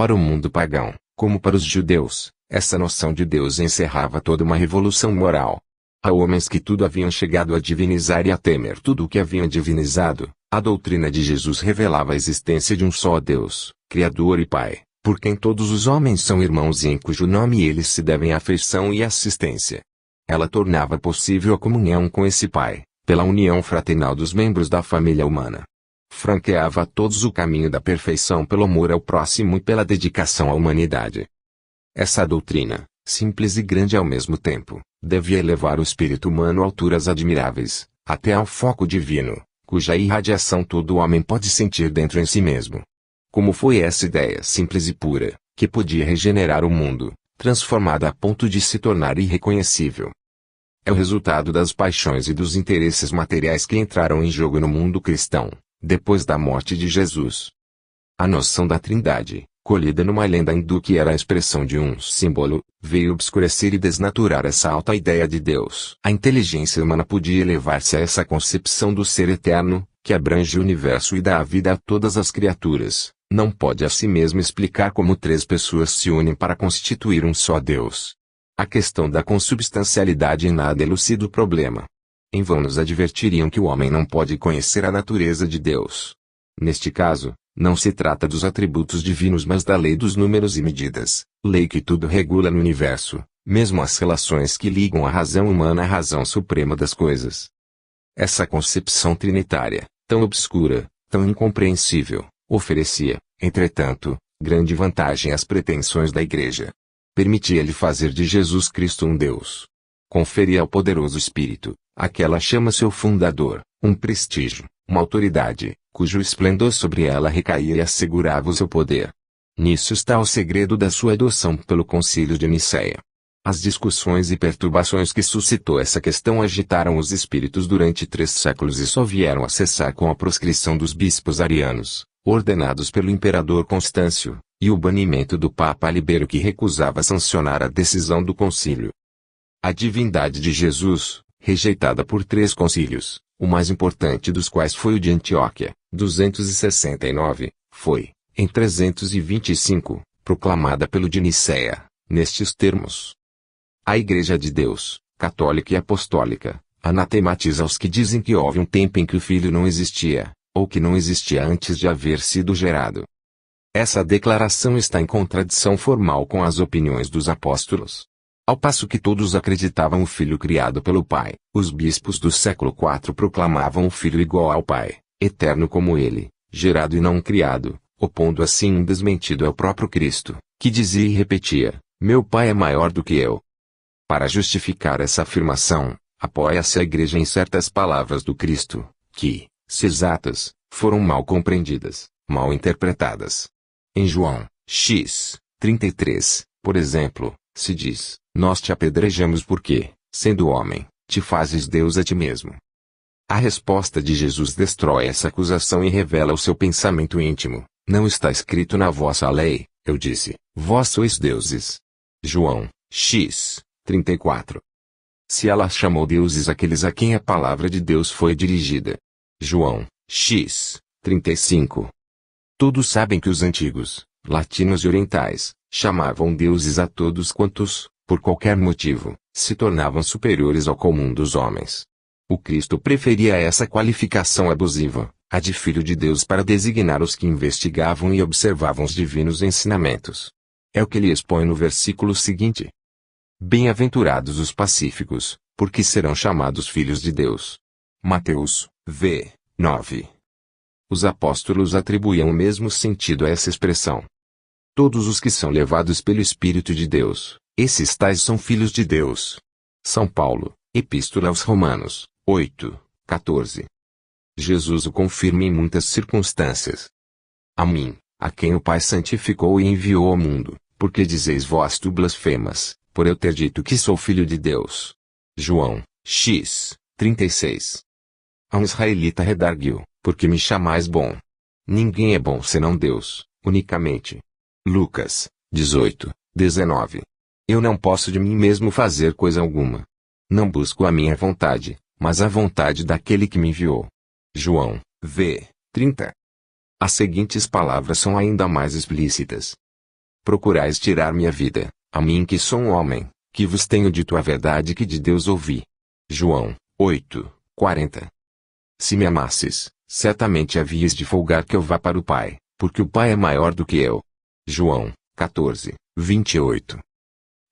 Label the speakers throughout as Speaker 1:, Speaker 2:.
Speaker 1: Para o mundo pagão, como para os judeus, essa noção de Deus encerrava toda uma revolução moral. A homens que tudo haviam chegado a divinizar e a temer tudo o que haviam divinizado, a doutrina de Jesus revelava a existência de um só Deus, Criador e Pai, por quem todos os homens são irmãos e em cujo nome eles se devem afeição e assistência. Ela tornava possível a comunhão com esse Pai, pela união fraternal dos membros da família humana. Franqueava a todos o caminho da perfeição pelo amor ao próximo e pela dedicação à humanidade. Essa doutrina, simples e grande ao mesmo tempo, devia elevar o espírito humano a alturas admiráveis, até ao foco divino, cuja irradiação todo homem pode sentir dentro em si mesmo. Como foi essa ideia simples e pura, que podia regenerar o mundo, transformada a ponto de se tornar irreconhecível? É o resultado das paixões e dos interesses materiais que entraram em jogo no mundo cristão, depois da morte de Jesus. A noção da Trindade, colhida numa lenda hindu que era a expressão de um símbolo, veio obscurecer e desnaturar essa alta ideia de Deus. A inteligência humana podia elevar-se a essa concepção do ser eterno, que abrange o universo e dá a vida a todas as criaturas. Não pode a si mesmo explicar como três pessoas se unem para constituir um só Deus. A questão da consubstancialidade em nada elucida o problema. Em vão nos advertiriam que o homem não pode conhecer a natureza de Deus. Neste caso, não se trata dos atributos divinos mas da lei dos números e medidas, lei que tudo regula no universo, mesmo as relações que ligam a razão humana à razão suprema das coisas. Essa concepção trinitária, tão obscura, tão incompreensível, oferecia, entretanto, grande vantagem às pretensões da Igreja. Permitia-lhe fazer de Jesus Cristo um Deus. Conferia ao poderoso Espírito, aquela chama seu fundador, um prestígio, uma autoridade, cujo esplendor sobre ela recaía e assegurava o seu poder. Nisso está o segredo da sua adoção pelo Concílio de Nicéia. As discussões e perturbações que suscitou essa questão agitaram os espíritos durante 3 séculos e só vieram a cessar com a proscrição dos bispos arianos, ordenados pelo imperador Constâncio, e o banimento do Papa Libério que recusava sancionar a decisão do concílio. A divindade de Jesus, rejeitada por 3 concílios, o mais importante dos quais foi o de Antioquia, 269, foi, em 325, proclamada pelo de Nicéia, nestes termos. A Igreja de Deus, católica e apostólica, anatematiza os que dizem que houve um tempo em que o Filho não existia, ou que não existia antes de haver sido gerado. Essa declaração está em contradição formal com as opiniões dos apóstolos. Ao passo que todos acreditavam o Filho criado pelo Pai, os bispos do século IV proclamavam o Filho igual ao Pai, eterno como ele, gerado e não criado, opondo assim um desmentido ao próprio Cristo, que dizia e repetia: "Meu Pai é maior do que eu." Para justificar essa afirmação, apoia-se a Igreja em certas palavras do Cristo, que, se exatas, foram mal compreendidas, mal interpretadas. Em João, x. 33, por exemplo, se diz: "Nós te apedrejamos porque, sendo homem, te fazes Deus a ti mesmo." A resposta de Jesus destrói essa acusação e revela o seu pensamento íntimo: "Não está escrito na vossa lei, eu disse, vós sois deuses." João, x. 34. Se ela chamou deuses aqueles a quem a palavra de Deus foi dirigida. João, x. 35. Todos sabem que os antigos, latinos e orientais, chamavam deuses a todos quantos, por qualquer motivo, se tornavam superiores ao comum dos homens. O Cristo preferia essa qualificação abusiva, a de Filho de Deus, para designar os que investigavam e observavam os divinos ensinamentos. É o que ele expõe no versículo seguinte: "Bem-aventurados os pacíficos, porque serão chamados filhos de Deus." Mateus, v. 9. Os apóstolos atribuíam o mesmo sentido a essa expressão. Todos os que são levados pelo Espírito de Deus, esses tais são filhos de Deus. São Paulo, Epístola aos Romanos, 8, 14. Jesus o confirma em muitas circunstâncias. "A mim, a quem o Pai santificou e enviou ao mundo, porque dizeis vós tu blasfemas, por eu ter dito que sou filho de Deus." João, x. 36. A um israelita redarguiu: "Porque me chamais bom? Ninguém é bom senão Deus, unicamente." Lucas, 18, 19. "Eu não posso de mim mesmo fazer coisa alguma. Não busco a minha vontade, mas a vontade daquele que me enviou." João, v. 30. As seguintes palavras são ainda mais explícitas: Procurais tirar minha vida, a mim que sou um homem, que vos tenho dito a verdade que de Deus ouvi. João 8:40. Se me amasses, certamente havias de folgar que eu vá para o Pai, porque o Pai é maior do que eu. João 14:28.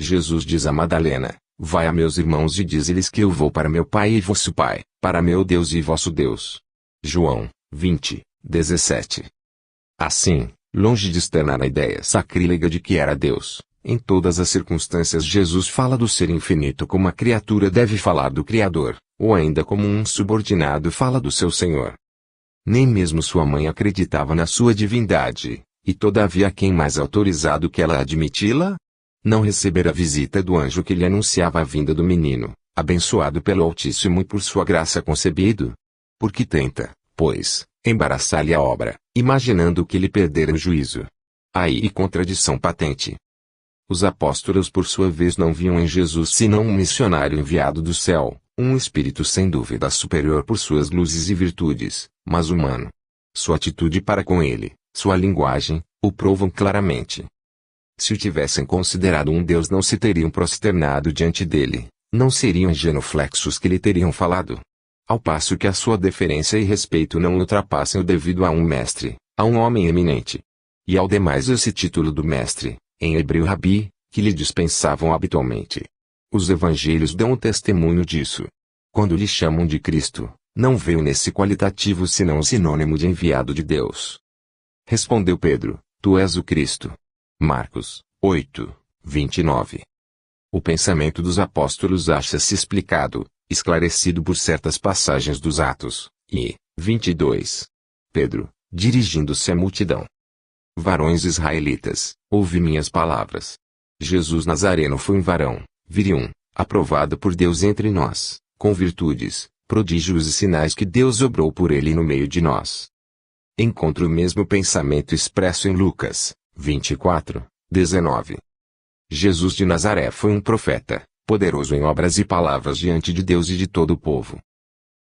Speaker 1: Jesus diz a Madalena: vai a meus irmãos e dize-lhes que eu vou para meu Pai e vosso Pai, para meu Deus e vosso Deus. João 20:17. Assim, longe de externar a ideia sacrílega de que era Deus, em todas as circunstâncias Jesus fala do ser infinito como a criatura deve falar do Criador, ou ainda como um subordinado fala do seu Senhor. Nem mesmo sua mãe acreditava na sua divindade, e todavia quem mais autorizado que ela a admiti-la? Não receber a visita do anjo que lhe anunciava a vinda do menino, abençoado pelo Altíssimo e por sua graça concebido? Porque tenta, pois, embaraçar-lhe a obra, imaginando que lhe perdera o juízo. Aí contradição patente. Os apóstolos por sua vez não viam em Jesus senão um missionário enviado do céu, um espírito sem dúvida superior por suas luzes e virtudes, mas humano. Sua atitude para com ele, sua linguagem, o provam claramente. Se o tivessem considerado um Deus não se teriam prosternado diante dele, não seriam genuflexos que lhe teriam falado. Ao passo que a sua deferência e respeito não ultrapassem o devido a um mestre, a um homem eminente. E ao demais esse título do mestre, em hebreu rabi, que lhe dispensavam habitualmente. Os evangelhos dão testemunho disso. Quando lhe chamam de Cristo, não veio nesse qualitativo senão o sinônimo de enviado de Deus. Respondeu Pedro: tu és o Cristo. Marcos 8:29. O pensamento dos apóstolos acha-se explicado, esclarecido por certas passagens dos Atos, e 22. Pedro, dirigindo-se à multidão: varões israelitas, ouvi minhas palavras. Jesus Nazareno foi um varão, viril, aprovado por Deus entre nós, com virtudes, prodígios e sinais que Deus obrou por ele no meio de nós. Encontra o mesmo pensamento expresso em Lucas 24:19. Jesus de Nazaré foi um profeta, poderoso em obras e palavras diante de Deus e de todo o povo.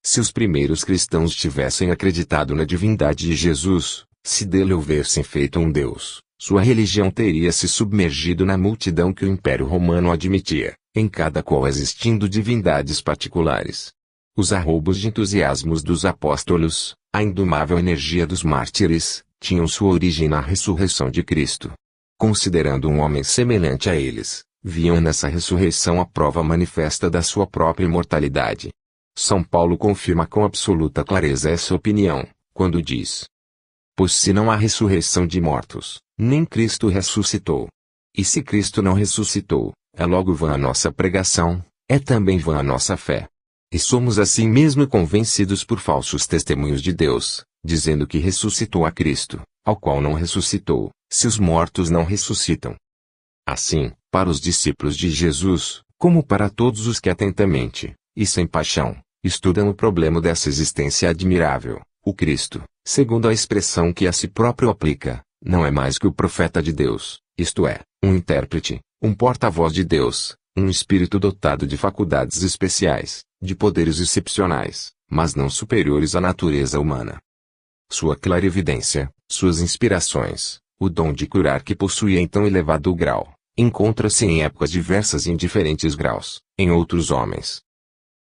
Speaker 1: Se os primeiros cristãos tivessem acreditado na divindade de Jesus, se dele houvessem feito um Deus, sua religião teria se submergido na multidão que o Império Romano admitia, em cada qual existindo divindades particulares. Os arroubos de entusiasmos dos apóstolos, a indomável energia dos mártires, tinham sua origem na ressurreição de Cristo. Considerando um homem semelhante a eles, viam nessa ressurreição a prova manifesta da sua própria imortalidade. São Paulo confirma com absoluta clareza essa opinião, quando diz: pois se não há ressurreição de mortos, nem Cristo ressuscitou. E se Cristo não ressuscitou, é logo vã a nossa pregação, é também vã a nossa fé. E somos assim mesmo convencidos por falsos testemunhos de Deus, dizendo que ressuscitou a Cristo, ao qual não ressuscitou, se os mortos não ressuscitam. Assim, para os discípulos de Jesus, como para todos os que atentamente, e sem paixão, estudam o problema dessa existência admirável, o Cristo, segundo a expressão que a si próprio aplica, não é mais que o profeta de Deus, isto é, um intérprete, um porta-voz de Deus, um espírito dotado de faculdades especiais, de poderes excepcionais, mas não superiores à natureza humana. Sua clarividência, suas inspirações, o dom de curar que possuía em tão elevado grau, encontra-se em épocas diversas e em diferentes graus, em outros homens.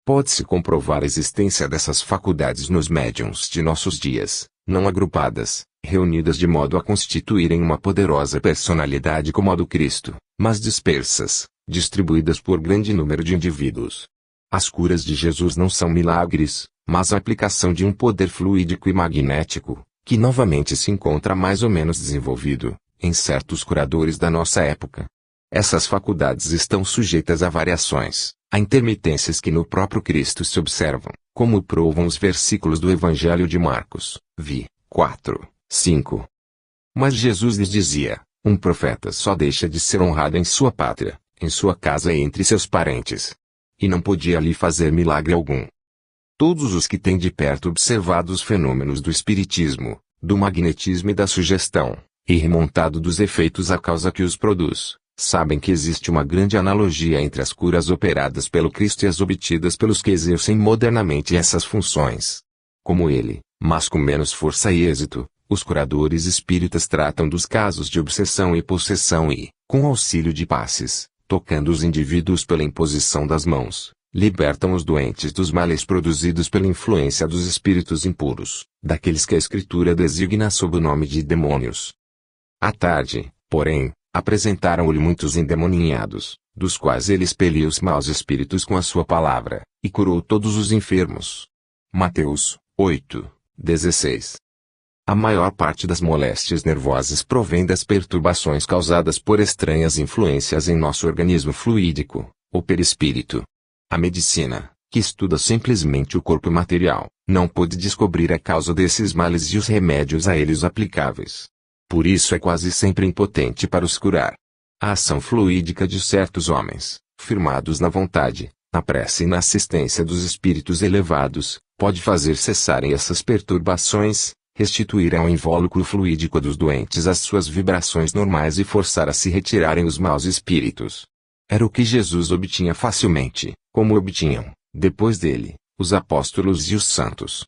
Speaker 1: Pode-se comprovar a existência dessas faculdades nos médiuns de nossos dias, não agrupadas, reunidas de modo a constituírem uma poderosa personalidade como a do Cristo, mas dispersas, distribuídas por grande número de indivíduos. As curas de Jesus não são milagres, mas a aplicação de um poder fluídico e magnético, que novamente se encontra mais ou menos desenvolvido, em certos curadores da nossa época. Essas faculdades estão sujeitas a variações, a intermitências que no próprio Cristo se observam, como provam os versículos do Evangelho de Marcos, vi. 4:5. Mas Jesus lhes dizia: um profeta só deixa de ser honrado em sua pátria, em sua casa e entre seus parentes. E não podia ali fazer milagre algum. Todos os que têm de perto observado os fenômenos do espiritismo, do magnetismo e da sugestão, e remontado dos efeitos à causa que os produz, sabem que existe uma grande analogia entre as curas operadas pelo Cristo e as obtidas pelos que exercem modernamente essas funções. Como ele, mas com menos força e êxito, Os curadores espíritas tratam dos casos de obsessão e possessão e, com auxílio de passes, tocando os indivíduos pela imposição das mãos, libertam os doentes dos males produzidos pela influência dos espíritos impuros, daqueles que a Escritura designa sob o nome de demônios. À tarde, porém, apresentaram-lhe muitos endemoninhados, dos quais ele expelia os maus espíritos com a sua palavra, e curou todos os enfermos. Mateus 8:16. A maior parte das moléstias nervosas provém das perturbações causadas por estranhas influências em nosso organismo fluídico, ou perispírito. A medicina, que estuda simplesmente o corpo material, não pôde descobrir a causa desses males e os remédios a eles aplicáveis. Por isso é quase sempre impotente para os curar. A ação fluídica de certos homens, firmados na vontade, na prece e na assistência dos espíritos elevados, pode fazer cessarem essas perturbações, restituir ao invólucro fluídico dos doentes as suas vibrações normais e forçar a se retirarem os maus espíritos. Era o que Jesus obtinha facilmente, como obtinham, depois dele, os apóstolos e os santos.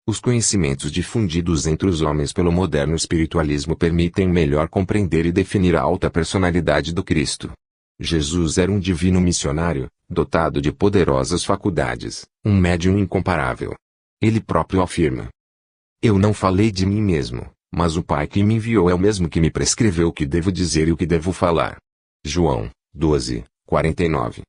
Speaker 1: Os conhecimentos difundidos entre os homens pelo moderno espiritualismo permitem melhor compreender e definir a alta personalidade do Cristo. Jesus era um divino missionário, dotado de poderosas faculdades, um médium incomparável. Ele próprio afirma: "Eu não falei de mim mesmo, mas o Pai que me enviou é o mesmo que me prescreveu o que devo dizer e o que devo falar." João 12:49.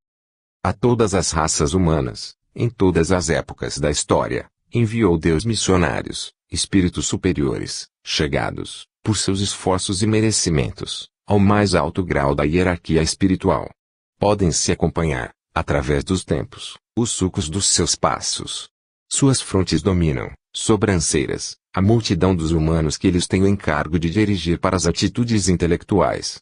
Speaker 1: A todas as raças humanas, em todas as épocas da história, enviou Deus missionários, espíritos superiores, chegados, por seus esforços e merecimentos, ao mais alto grau da hierarquia espiritual. Podem-se acompanhar, através dos tempos, os sulcos dos seus passos. Suas frontes dominam, sobrancelhas, a multidão dos humanos que eles têm o encargo de dirigir para as atitudes intelectuais.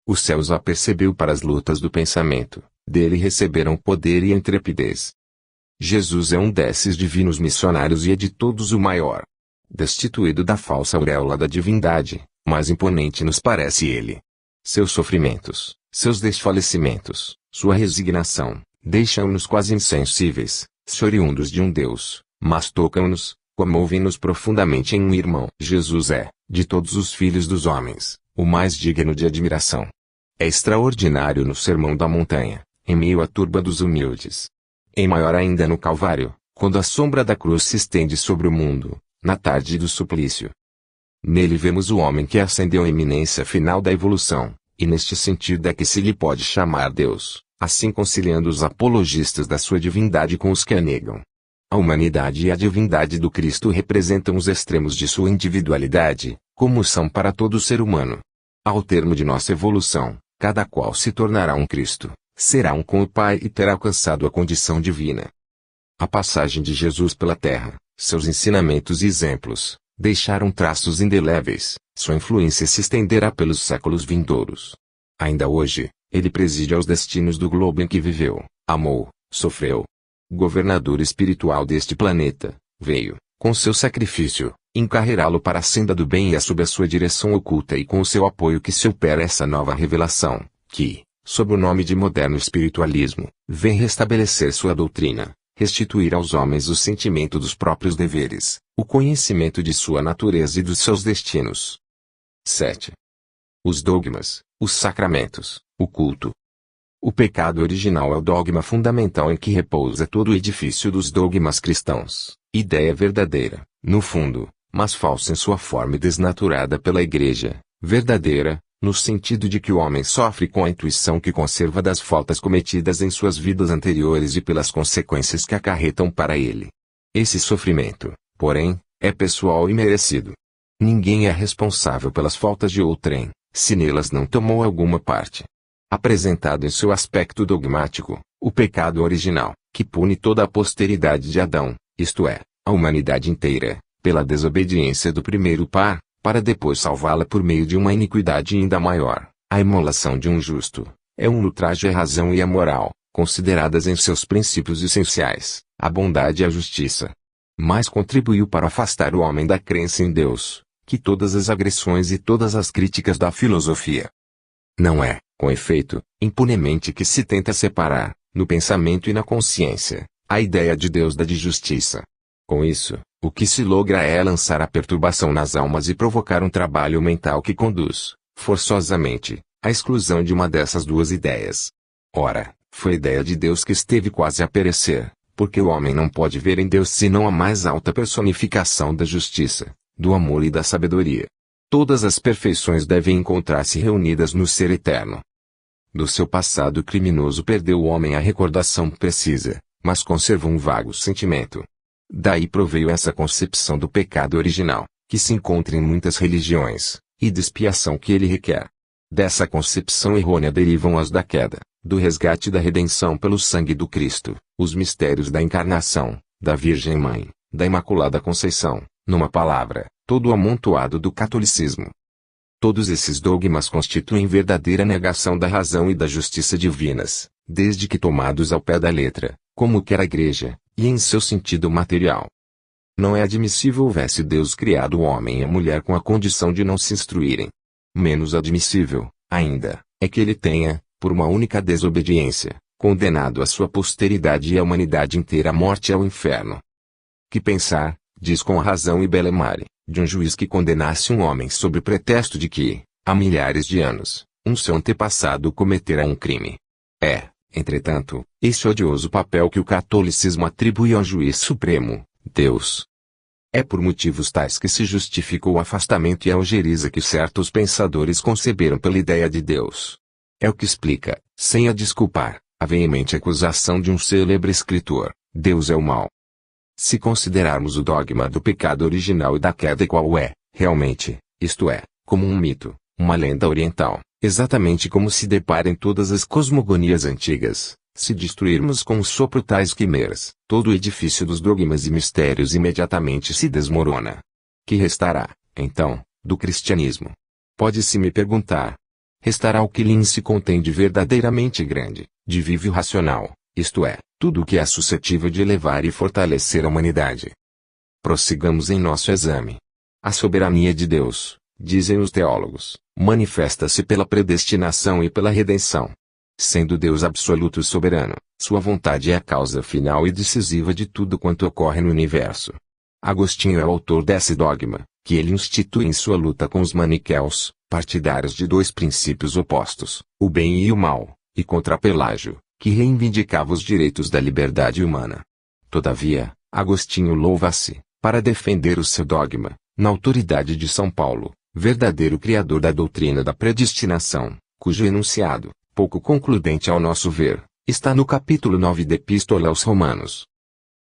Speaker 1: Os céus a percebeu para as lutas do pensamento, dele receberam poder e intrepidez. Jesus é um desses divinos missionários e é de todos o maior. Destituído da falsa auréola da divindade, mais imponente nos parece ele. Seus sofrimentos, seus desfalecimentos, sua resignação, deixam-nos quase insensíveis, se oriundos de um Deus, mas tocam-nos, comovem-nos profundamente em um irmão. Jesus é, de todos os filhos dos homens, o mais digno de admiração. É extraordinário no Sermão da Montanha, em meio à turba dos humildes. Em maior ainda no Calvário, quando a sombra da cruz se estende sobre o mundo, na tarde do suplício. Nele vemos o homem que ascendeu à eminência final da evolução, e neste sentido é que se lhe pode chamar Deus, assim conciliando os apologistas da sua divindade com os que a negam. A humanidade e a divindade do Cristo representam os extremos de sua individualidade, como são para todo ser humano. Ao termo de nossa evolução, cada qual se tornará um Cristo, será um com o Pai e terá alcançado a condição divina. A passagem de Jesus pela terra, seus ensinamentos e exemplos, deixaram traços indeléveis, sua influência se estenderá pelos séculos vindouros. Ainda hoje, ele preside aos destinos do globo em que viveu, amou, sofreu. Governador espiritual deste planeta, veio, com seu sacrifício, encarreirá-lo para a senda do bem e é sob a sua direção oculta e com o seu apoio que se opera essa nova revelação, que, sob o nome de moderno espiritualismo, vem restabelecer sua doutrina, restituir aos homens o sentimento dos próprios deveres, o conhecimento de sua natureza e dos seus destinos. 7. Os dogmas, os sacramentos, o culto. O pecado original é o dogma fundamental em que repousa todo o edifício dos dogmas cristãos, ideia verdadeira, no fundo, mas falsa em sua forma e desnaturada pela Igreja, verdadeira, no sentido de que o homem sofre com a intuição que conserva das faltas cometidas em suas vidas anteriores e pelas consequências que acarretam para ele. Esse sofrimento, porém, é pessoal e merecido. Ninguém é responsável pelas faltas de outrem, se nelas não tomou alguma parte. Apresentado em seu aspecto dogmático, o pecado original, que pune toda a posteridade de Adão, isto é, a humanidade inteira, pela desobediência do primeiro par, para depois salvá-la por meio de uma iniquidade ainda maior, a imolação de um justo, é um ultraje à razão e à moral, consideradas em seus princípios essenciais, a bondade e a justiça. Mais contribuiu para afastar o homem da crença em Deus, que todas as agressões e todas as críticas da filosofia. Não é, com efeito, impunemente que se tenta separar, no pensamento e na consciência, a ideia de Deus da de justiça. Com isso, O que se logra é lançar a perturbação nas almas e provocar um trabalho mental que conduz, forçosamente, à exclusão de uma dessas duas ideias. Ora, foi a ideia de Deus que esteve quase a perecer, porque o homem não pode ver em Deus senão a mais alta personificação da justiça, do amor e da sabedoria. Todas as perfeições devem encontrar-se reunidas no Ser Eterno. Do seu passado criminoso perdeu o homem a recordação precisa, mas conservou um vago sentimento. Daí proveio essa concepção do pecado original, que se encontra em muitas religiões, e de expiação que ele requer. Dessa concepção errônea derivam as da queda, do resgate e da redenção pelo sangue do Cristo, os mistérios da encarnação, da Virgem Mãe, da Imaculada Conceição, numa palavra, todo o amontoado do catolicismo. Todos esses dogmas constituem verdadeira negação da razão e da justiça divinas, desde que tomados ao pé da letra, como quer a Igreja, e em seu sentido material. Não é admissível houvesse Deus criado o homem e a mulher com a condição de não se instruírem. Menos admissível, ainda, é que ele tenha, por uma única desobediência, condenado a sua posteridade e a humanidade inteira à morte e ao inferno. Que pensar, diz com razão Ibelemare, de um juiz que condenasse um homem sob pretexto de que, há milhares de anos, um seu antepassado cometera um crime. É, entretanto, esse odioso papel que o catolicismo atribui ao juiz supremo, Deus. É por motivos tais que se justifica o afastamento e a ojeriza que certos pensadores conceberam pela ideia de Deus. É o que explica, sem a desculpar, a veemente acusação de um célebre escritor: Deus é o mal. Se considerarmos o dogma do pecado original e da queda qual é, realmente, isto é, como um mito, uma lenda oriental, exatamente como se depara em todas as cosmogonias antigas, se destruirmos com um sopro tais quimeras, todo o edifício dos dogmas e mistérios imediatamente se desmorona. Que restará, então, do cristianismo? Pode-se me perguntar. Restará o que lhe se contém de verdadeiramente grande, de vivo e racional, isto é, tudo o que é suscetível de elevar e fortalecer a humanidade. Prossigamos em nosso exame. A soberania de Deus, dizem os teólogos, manifesta-se pela predestinação e pela redenção. Sendo Deus absoluto e soberano, sua vontade é a causa final e decisiva de tudo quanto ocorre no universo. Agostinho é o autor desse dogma, que ele institui em sua luta com os maniqueus, partidários de dois princípios opostos, o bem e o mal, e contra Pelágio, que reivindicava os direitos da liberdade humana. Todavia, Agostinho louva-se, para defender o seu dogma, na autoridade de São Paulo, verdadeiro criador da doutrina da predestinação, cujo enunciado, pouco concludente ao nosso ver, está no capítulo 9 da Epístola aos Romanos.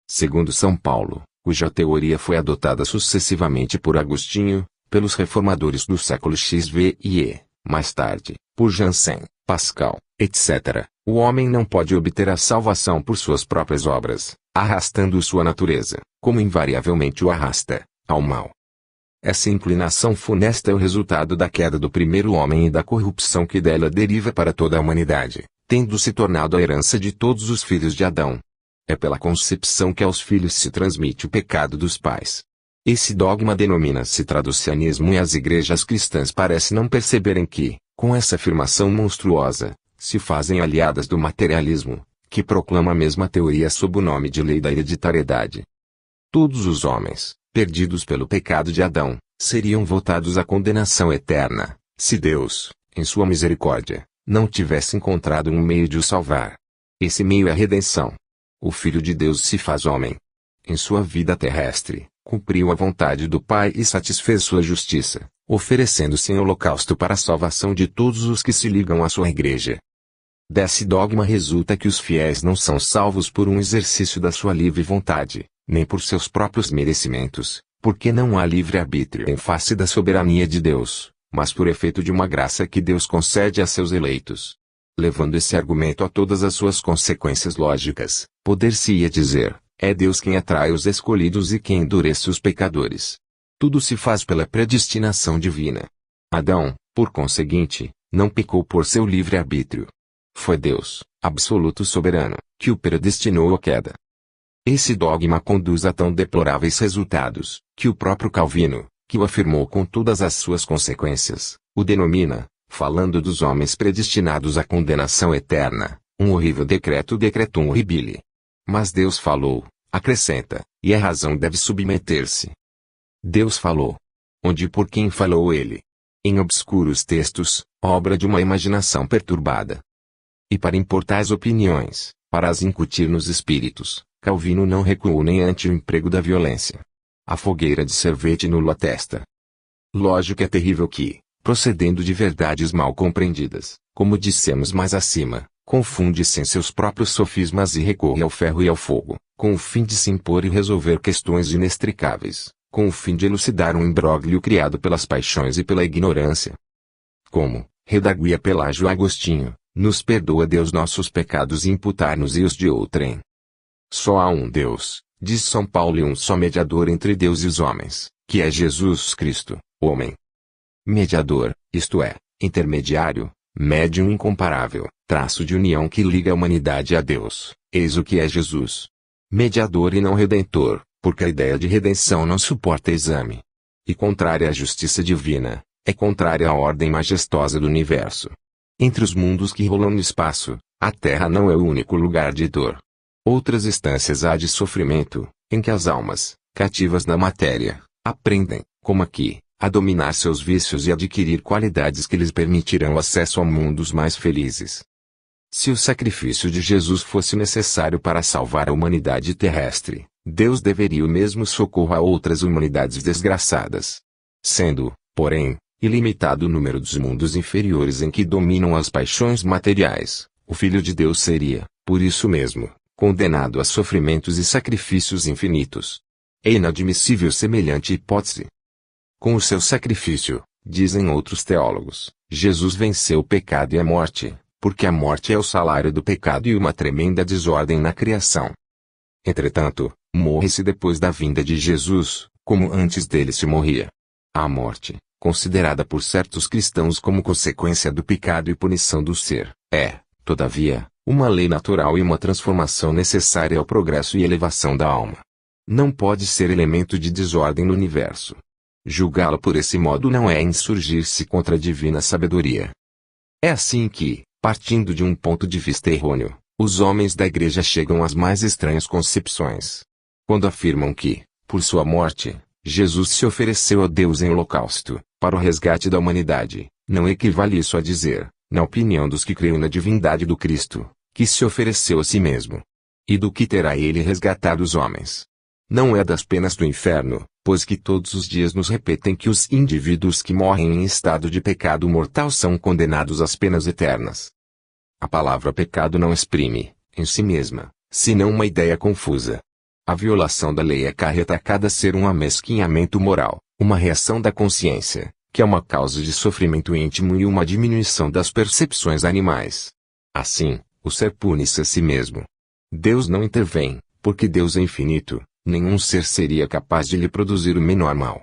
Speaker 1: Segundo São Paulo, cuja teoria foi adotada sucessivamente por Agostinho, pelos reformadores do século XV e E, mais tarde, por Jansen, Pascal, etc., o homem não pode obter a salvação por suas próprias obras, arrastando sua natureza, como invariavelmente o arrasta, ao mal. Essa inclinação funesta é o resultado da queda do primeiro homem e da corrupção que dela deriva para toda a humanidade, tendo se tornado a herança de todos os filhos de Adão. É pela concepção que aos filhos se transmite o pecado dos pais. Esse dogma denomina-se traducianismo e as igrejas cristãs parecem não perceberem que, com essa afirmação monstruosa, se fazem aliadas do materialismo, que proclama a mesma teoria sob o nome de lei da hereditariedade. Todos os homens, perdidos pelo pecado de Adão, seriam votados à condenação eterna, se Deus, em sua misericórdia, não tivesse encontrado um meio de os salvar. Esse meio é a redenção. O Filho de Deus se faz homem. Em sua vida terrestre, cumpriu a vontade do Pai e satisfez sua justiça, oferecendo-se em holocausto para a salvação de todos os que se ligam à sua igreja. Desse dogma resulta que os fiéis não são salvos por um exercício da sua livre vontade, nem por seus próprios merecimentos, porque não há livre-arbítrio em face da soberania de Deus, mas por efeito de uma graça que Deus concede a seus eleitos. Levando esse argumento a todas as suas consequências lógicas, poder-se-ia dizer, é Deus quem atrai os escolhidos e quem endurece os pecadores. Tudo se faz pela predestinação divina. Adão, por conseguinte, não pecou por seu livre-arbítrio. Foi Deus, absoluto soberano, que o predestinou à queda. Esse dogma conduz a tão deploráveis resultados, que o próprio Calvino, que o afirmou com todas as suas consequências, o denomina, falando dos homens predestinados à condenação eterna, um horrível decretum horribile. Mas Deus falou, Acrescenta, e a razão deve submeter-se. Deus falou. Onde e por quem falou ele? Em obscuros textos, obra de uma imaginação perturbada. E para impor tais opiniões, para as incutir nos espíritos, Calvino não recuou nem ante o emprego da violência. A fogueira de servete nulo atesta. Lógico é terrível que, procedendo de verdades mal compreendidas, como dissemos mais acima, confunde-se em seus próprios sofismas e recorre ao ferro e ao fogo, com o fim de se impor e resolver questões inextricáveis, com o fim de elucidar um imbróglio criado pelas paixões e pela ignorância. Como, redaguia Pelágio Agostinho, nos perdoa Deus nossos pecados e imputar-nos e os de outrem. Só há um Deus, diz São Paulo, e um só mediador entre Deus e os homens, que é Jesus Cristo, homem. Mediador, isto é, intermediário, médium incomparável, traço de união que liga a humanidade a Deus, eis o que é Jesus. Mediador e não redentor, porque a ideia de redenção não suporta exame. E contrária à justiça divina, é contrária à ordem majestosa do universo. Entre os mundos que rolam no espaço, a Terra não é o único lugar de dor. Outras instâncias há de sofrimento, em que as almas, cativas na matéria, aprendem, como aqui, a dominar seus vícios e adquirir qualidades que lhes permitirão acesso a mundos mais felizes. Se o sacrifício de Jesus fosse necessário para salvar a humanidade terrestre, Deus deveria o mesmo socorro a outras humanidades desgraçadas. Sendo, porém, ilimitado o número dos mundos inferiores em que dominam as paixões materiais, o Filho de Deus seria, por isso mesmo, condenado a sofrimentos e sacrifícios infinitos. É inadmissível semelhante hipótese. Com o seu sacrifício, dizem outros teólogos, Jesus venceu o pecado e a morte, porque a morte é o salário do pecado e uma tremenda desordem na criação. Entretanto, morre-se depois da vinda de Jesus, como antes dele se morria. A morte, considerada por certos cristãos como consequência do pecado e punição do ser, é, todavia, uma lei natural e uma transformação necessária ao progresso e elevação da alma. Não pode ser elemento de desordem no universo. Julgá-lo por esse modo não é insurgir-se contra a divina sabedoria. É assim que, partindo de um ponto de vista errôneo, os homens da Igreja chegam às mais estranhas concepções. Quando afirmam que, por sua morte, Jesus se ofereceu a Deus em holocausto, para o resgate da humanidade, não equivale isso a dizer, na opinião dos que creem na divindade do Cristo, que se ofereceu a si mesmo. E do que terá ele resgatado os homens? Não é das penas do inferno, pois que todos os dias nos repetem que os indivíduos que morrem em estado de pecado mortal são condenados às penas eternas. A palavra pecado não exprime, em si mesma, senão uma ideia confusa. A violação da lei acarreta a cada ser um amesquinhamento moral, uma reação da consciência, que é uma causa de sofrimento íntimo e uma diminuição das percepções animais. Assim, o ser pune-se a si mesmo. Deus não intervém, porque Deus é infinito, nenhum ser seria capaz de lhe produzir o menor mal.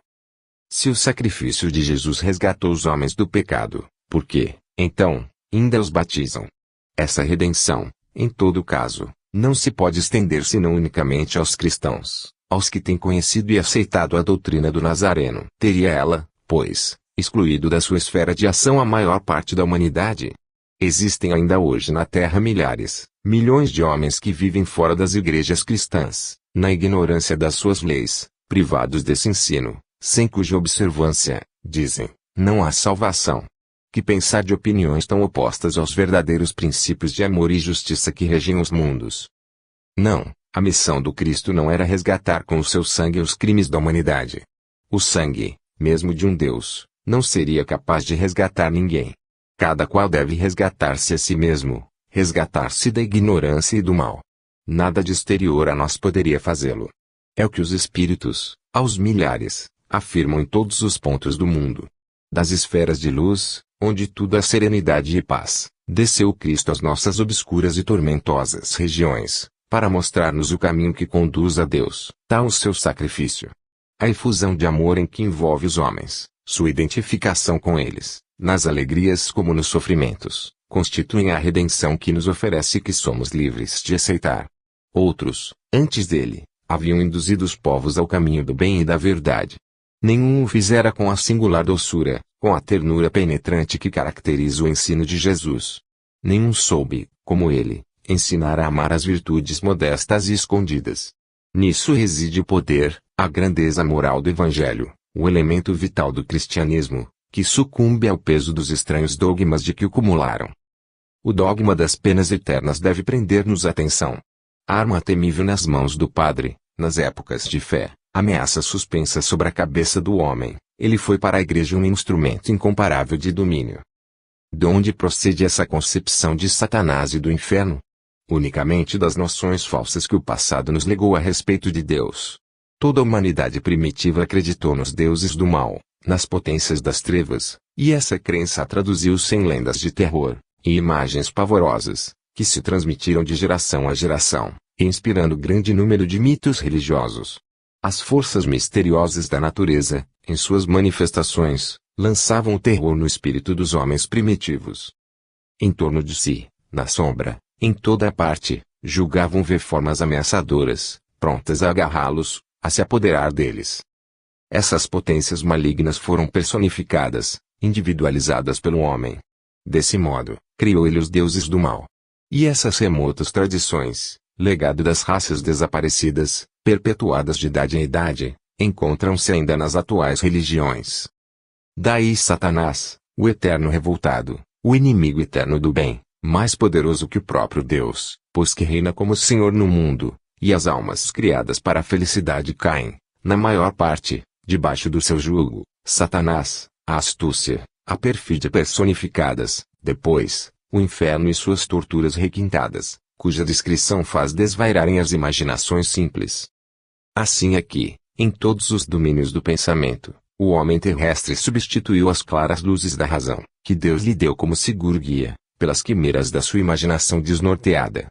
Speaker 1: Se o sacrifício de Jesus resgatou os homens do pecado, por que, então, ainda os batizam? Essa redenção, em todo caso, não se pode estender senão unicamente aos cristãos, aos que têm conhecido e aceitado a doutrina do Nazareno. Teria ela, pois, excluído da sua esfera de ação a maior parte da humanidade? Existem ainda hoje na Terra milhares, milhões de homens que vivem fora das igrejas cristãs, na ignorância das suas leis, privados desse ensino, sem cuja observância, dizem, não há salvação. Que pensar de opiniões tão opostas aos verdadeiros princípios de amor e justiça que regem os mundos? Não, a missão do Cristo não era resgatar com o seu sangue os crimes da humanidade. O sangue, mesmo de um Deus, não seria capaz de resgatar ninguém. Cada qual deve resgatar-se a si mesmo, resgatar-se da ignorância e do mal. Nada de exterior a nós poderia fazê-lo. É o que os espíritos, aos milhares, afirmam em todos os pontos do mundo. Das esferas de luz, onde tudo é serenidade e paz, desceu o Cristo às nossas obscuras e tormentosas regiões, para mostrar-nos o caminho que conduz a Deus. Tal o seu sacrifício. A efusão de amor em que envolve os homens, sua identificação com eles, nas alegrias como nos sofrimentos, constituem a redenção que nos oferece e que somos livres de aceitar. Outros, antes dele, haviam induzido os povos ao caminho do bem e da verdade. Nenhum o fizera com a singular doçura, com a ternura penetrante que caracteriza o ensino de Jesus. Nenhum soube, como ele, ensinar a amar as virtudes modestas e escondidas. Nisso reside o poder, a grandeza moral do Evangelho, o elemento vital do cristianismo, que sucumbe ao peso dos estranhos dogmas de que o cumularam. O dogma das penas eternas deve prender-nos a atenção. Arma temível nas mãos do Padre, nas épocas de fé, ameaça suspensa sobre a cabeça do homem, ele foi para a Igreja um instrumento incomparável de domínio. De onde procede essa concepção de Satanás e do inferno? Unicamente das noções falsas que o passado nos legou a respeito de Deus. Toda a humanidade primitiva acreditou nos deuses do mal, nas potências das trevas, e essa crença traduziu-se em lendas de terror, e imagens pavorosas, que se transmitiram de geração a geração, inspirando grande número de mitos religiosos. As forças misteriosas da natureza, em suas manifestações, lançavam o terror no espírito dos homens primitivos. Em torno de si, na sombra, em toda a parte, julgavam ver formas ameaçadoras, prontas a agarrá-los, a se apoderar deles. Essas potências malignas foram personificadas, individualizadas pelo homem. Desse modo, criou ele os deuses do mal. E essas remotas tradições, legado das raças desaparecidas, perpetuadas de idade em idade, encontram-se ainda nas atuais religiões. Daí Satanás, o eterno revoltado, o inimigo eterno do bem, mais poderoso que o próprio Deus, pois que reina como Senhor no mundo, e as almas criadas para a felicidade caem, na maior parte, debaixo do seu jugo. Satanás, a astúcia, a perfídia personificadas, depois, o inferno e suas torturas requintadas, cuja descrição faz desvairarem as imaginações simples. Assim aqui, em todos os domínios do pensamento, o homem terrestre substituiu as claras luzes da razão, que Deus lhe deu como seguro guia, pelas quimeras da sua imaginação desnorteada.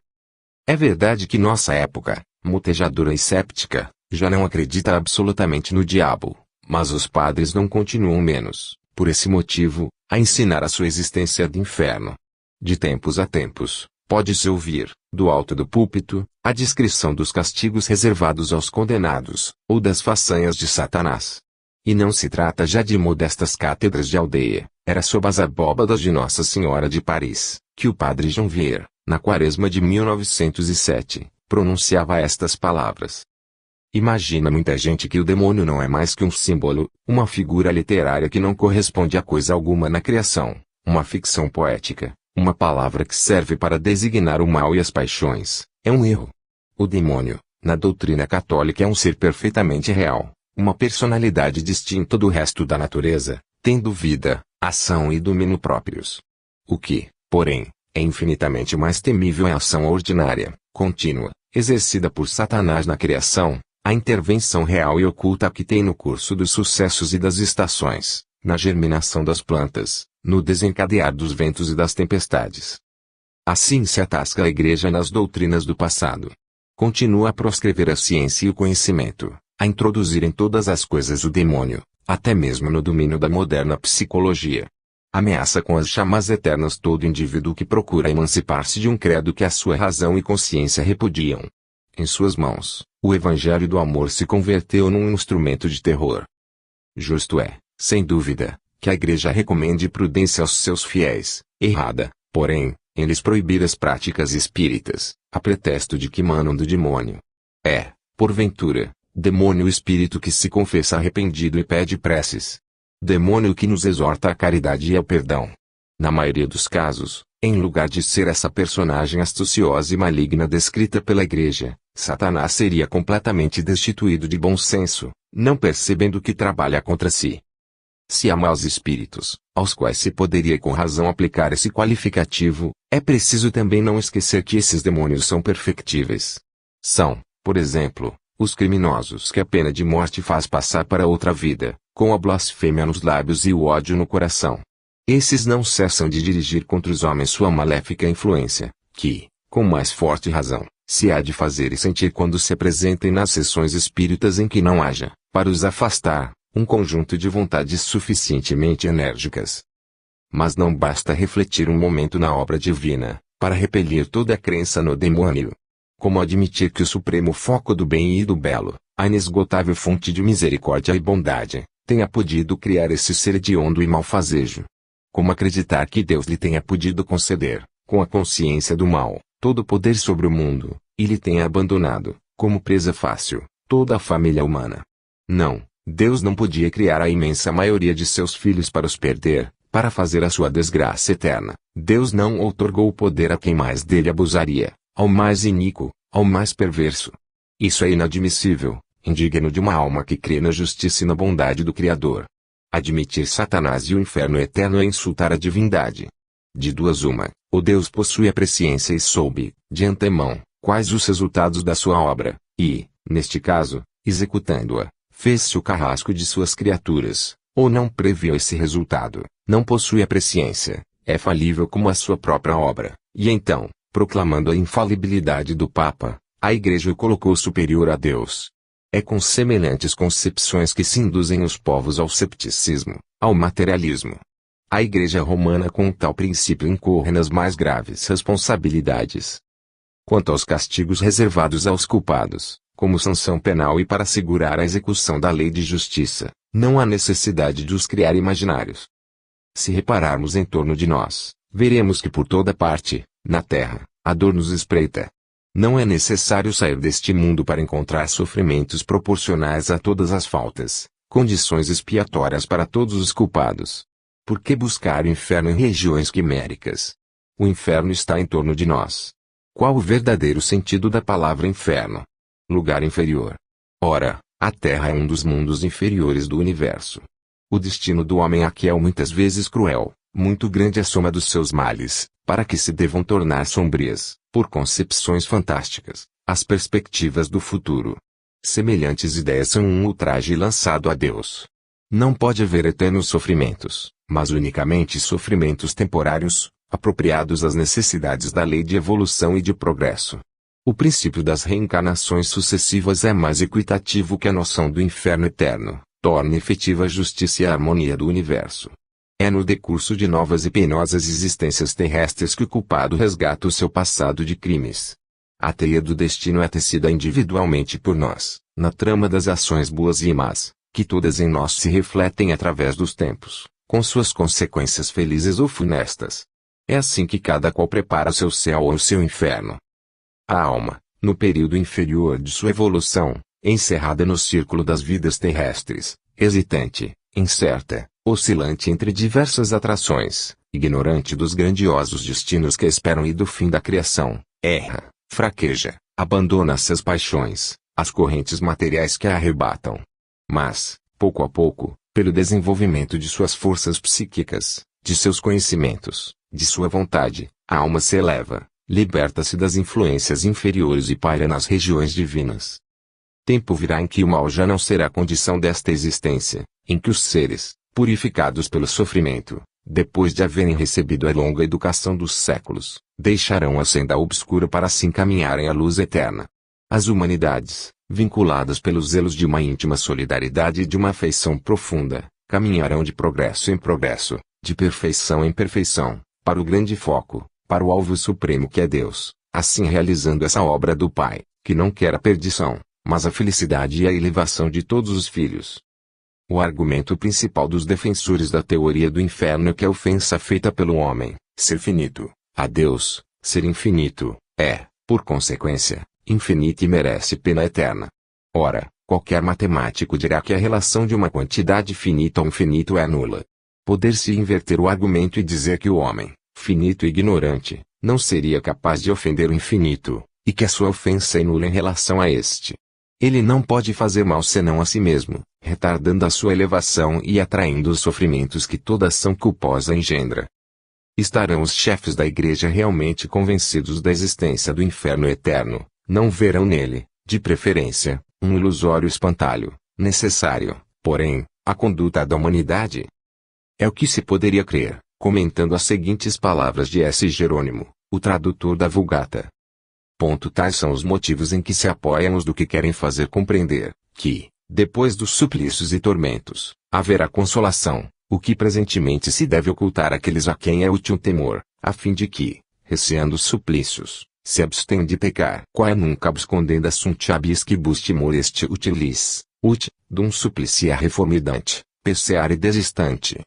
Speaker 1: É verdade que nossa época, motejadora e séptica, já não acredita absolutamente no diabo, mas os padres não continuam menos, por esse motivo, a ensinar a sua existência de inferno. De tempos a tempos, pode-se ouvir, do alto do púlpito, a descrição dos castigos reservados aos condenados, ou das façanhas de Satanás. E não se trata já de modestas cátedras de aldeia, era sob as abóbadas de Nossa Senhora de Paris, que o padre Janvier, na quaresma de 1907, pronunciava estas palavras. Imagina muita gente que o demônio não é mais que um símbolo, uma figura literária que não corresponde a coisa alguma na criação, uma ficção poética, uma palavra que serve para designar o mal e as paixões. É um erro. O demônio, na doutrina católica, é um ser perfeitamente real, uma personalidade distinta do resto da natureza, tendo vida, ação e domínio próprios. O que, porém, é infinitamente mais temível é a ação ordinária, contínua, exercida por Satanás na criação, a intervenção real e oculta que tem no curso dos sucessos e das estações, na germinação das plantas, no desencadear dos ventos e das tempestades. Assim se atasca a Igreja nas doutrinas do passado. Continua a proscrever a ciência e o conhecimento, a introduzir em todas as coisas o demônio, até mesmo no domínio da moderna psicologia. Ameaça com as chamas eternas todo indivíduo que procura emancipar-se de um credo que a sua razão e consciência repudiam. Em suas mãos, o Evangelho do amor se converteu num instrumento de terror. Justo é, sem dúvida, que a Igreja recomende prudência aos seus fiéis, errada, porém, em lhes proibir as práticas espíritas, a pretexto de que manam do demônio. É, porventura, demônio o espírito que se confessa arrependido e pede preces. Demônio que nos exorta à caridade e ao perdão. Na maioria dos casos, em lugar de ser essa personagem astuciosa e maligna descrita pela Igreja, Satanás seria completamente destituído de bom senso, não percebendo que trabalha contra si. Se há maus espíritos, aos quais se poderia com razão aplicar esse qualificativo, é preciso também não esquecer que esses demônios são perfectíveis. São, por exemplo, os criminosos que a pena de morte faz passar para outra vida, com a blasfêmia nos lábios e o ódio no coração. Esses não cessam de dirigir contra os homens sua maléfica influência, que, com mais forte razão, se há de fazer e sentir quando se apresentem nas sessões espíritas em que não haja, para os afastar, um conjunto de vontades suficientemente enérgicas. Mas não basta refletir um momento na obra divina, para repelir toda a crença no demônio. Como admitir que o supremo foco do bem e do belo, a inesgotável fonte de misericórdia e bondade, tenha podido criar esse ser hediondo e malfazejo? Como acreditar que Deus lhe tenha podido conceder, com a consciência do mal, todo o poder sobre o mundo, e lhe tenha abandonado, como presa fácil, toda a família humana. Não, Deus não podia criar a imensa maioria de seus filhos para os perder, para fazer a sua desgraça eterna. Deus não outorgou o poder a quem mais dele abusaria, ao mais iníquo, ao mais perverso. Isso é inadmissível, indigno de uma alma que crê na justiça e na bondade do Criador. Admitir Satanás e o inferno eterno é insultar a divindade. De duas uma, o Deus possui a presciência e soube, de antemão, quais os resultados da sua obra, e, neste caso, executando-a, fez-se o carrasco de suas criaturas, ou não previu esse resultado, não possui a presciência, é falível como a sua própria obra, e então, proclamando a infalibilidade do Papa, a Igreja o colocou superior a Deus. É com semelhantes concepções que se induzem os povos ao cepticismo, ao materialismo. A Igreja Romana com tal princípio incorre nas mais graves responsabilidades. Quanto aos castigos reservados aos culpados, como sanção penal e para assegurar a execução da lei de justiça, não há necessidade de os criar imaginários. Se repararmos em torno de nós, veremos que por toda parte, na terra, a dor nos espreita. Não é necessário sair deste mundo para encontrar sofrimentos proporcionais a todas as faltas, condições expiatórias para todos os culpados. Por que buscar o inferno em regiões quiméricas? O inferno está em torno de nós. Qual o verdadeiro sentido da palavra inferno? Lugar inferior. Ora, a Terra é um dos mundos inferiores do universo. O destino do homem aqui é muitas vezes cruel, muito grande a soma dos seus males, para que se devam tornar sombrias, por concepções fantásticas, as perspectivas do futuro. Semelhantes ideias são um ultraje lançado a Deus. Não pode haver eternos sofrimentos, mas unicamente sofrimentos temporários, apropriados às necessidades da lei de evolução e de progresso. O princípio das reencarnações sucessivas é mais equitativo que a noção do inferno eterno, torna efetiva a justiça e a harmonia do universo. É no decurso de novas e penosas existências terrestres que o culpado resgata o seu passado de crimes. A teia do destino é tecida individualmente por nós, na trama das ações boas e más, que todas em nós se refletem através dos tempos, com suas consequências felizes ou funestas. É assim que cada qual prepara seu céu ou seu inferno. A alma, no período inferior de sua evolução, encerrada no círculo das vidas terrestres, hesitante, incerta, oscilante entre diversas atrações, ignorante dos grandiosos destinos que esperam e do fim da criação, erra, fraqueja, abandona-se às paixões, às correntes materiais que a arrebatam. Mas, pouco a pouco, pelo desenvolvimento de suas forças psíquicas, de seus conhecimentos, de sua vontade, a alma se eleva, liberta-se das influências inferiores e paira nas regiões divinas. Tempo virá em que o mal já não será condição desta existência, em que os seres, purificados pelo sofrimento, depois de haverem recebido a longa educação dos séculos, deixarão a senda obscura para se encaminharem à luz eterna. As humanidades, vinculadas pelos zelos de uma íntima solidariedade e de uma afeição profunda, caminharão de progresso em progresso, de perfeição em perfeição, para o grande foco, para o alvo supremo que é Deus, assim realizando essa obra do Pai, que não quer a perdição, mas a felicidade e a elevação de todos os filhos. O argumento principal dos defensores da teoria do inferno é que a ofensa feita pelo homem, ser finito, a Deus, ser infinito, é, por consequência, infinita e merece pena eterna. Ora, qualquer matemático dirá que a relação de uma quantidade finita ao infinito é nula. Poder-se inverter o argumento e dizer que o homem, finito e ignorante, não seria capaz de ofender o infinito, e que a sua ofensa é nula em relação a este. Ele não pode fazer mal senão a si mesmo, retardando a sua elevação e atraindo os sofrimentos que toda ação culposa engendra. Estarão os chefes da Igreja realmente convencidos da existência do inferno eterno, não verão nele, de preferência, um ilusório espantalho, necessário, porém, à conduta da humanidade. É o que se poderia crer, comentando as seguintes palavras de S. Jerônimo, o tradutor da Vulgata. Tais são os motivos em que se apoiam os do que querem fazer compreender, que, depois dos suplícios e tormentos, haverá consolação, o que presentemente se deve ocultar àqueles a quem é útil temor, a fim de que, receando os suplícios, se abstenham de pecar. Quae nunca abscondenda sunt habeas quibus timor est utilis, ut, dum supplicia reformidante, perseare desistante.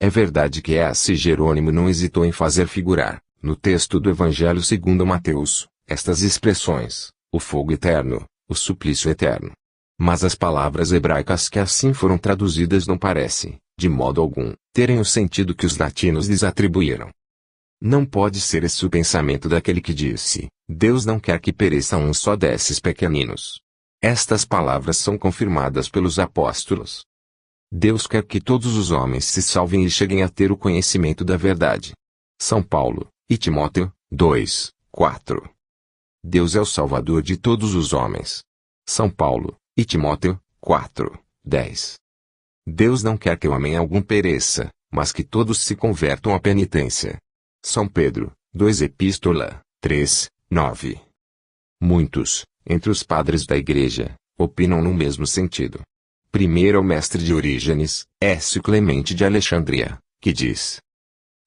Speaker 1: É verdade que S. Jerônimo não hesitou em fazer figurar, no texto do Evangelho segundo Mateus, estas expressões, o fogo eterno, o suplício eterno. Mas as palavras hebraicas que assim foram traduzidas não parecem, de modo algum, terem o sentido que os latinos lhes atribuíram. Não pode ser esse o pensamento daquele que disse: Deus não quer que pereça um só desses pequeninos. Estas palavras são confirmadas pelos apóstolos. Deus quer que todos os homens se salvem e cheguem a ter o conhecimento da verdade. São Paulo e Timóteo 2, 4. Deus é o Salvador de todos os homens. São Paulo e Timóteo 4, 10. Deus não quer que o homem algum pereça, mas que todos se convertam à penitência. São Pedro 2 Epístola 3, 9. Muitos, entre os padres da Igreja, opinam no mesmo sentido. Primeiro é o mestre de Orígenes, S. Clemente de Alexandria, que diz: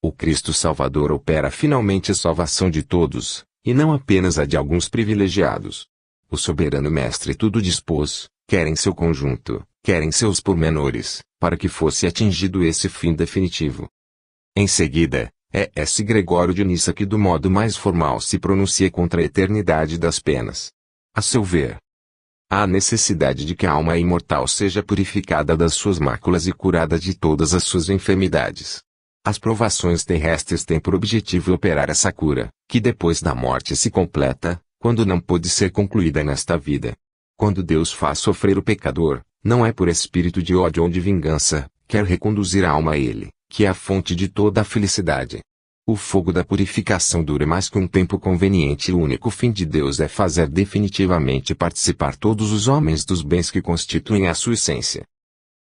Speaker 1: o Cristo Salvador opera finalmente a salvação de todos, e não apenas a de alguns privilegiados. O soberano mestre tudo dispôs, quer em seu conjunto, quer em seus pormenores, para que fosse atingido esse fim definitivo. Em seguida, é S. Gregório de Nissa que do modo mais formal se pronuncia contra a eternidade das penas. A seu ver, há necessidade de que a alma imortal seja purificada das suas máculas e curada de todas as suas enfermidades. As provações terrestres têm por objetivo operar essa cura, que depois da morte se completa, quando não pôde ser concluída nesta vida. Quando Deus faz sofrer o pecador, não é por espírito de ódio ou de vingança, quer reconduzir a alma a Ele, que é a fonte de toda a felicidade. O fogo da purificação dura mais que um tempo conveniente e o único fim de Deus é fazer definitivamente participar todos os homens dos bens que constituem a sua essência.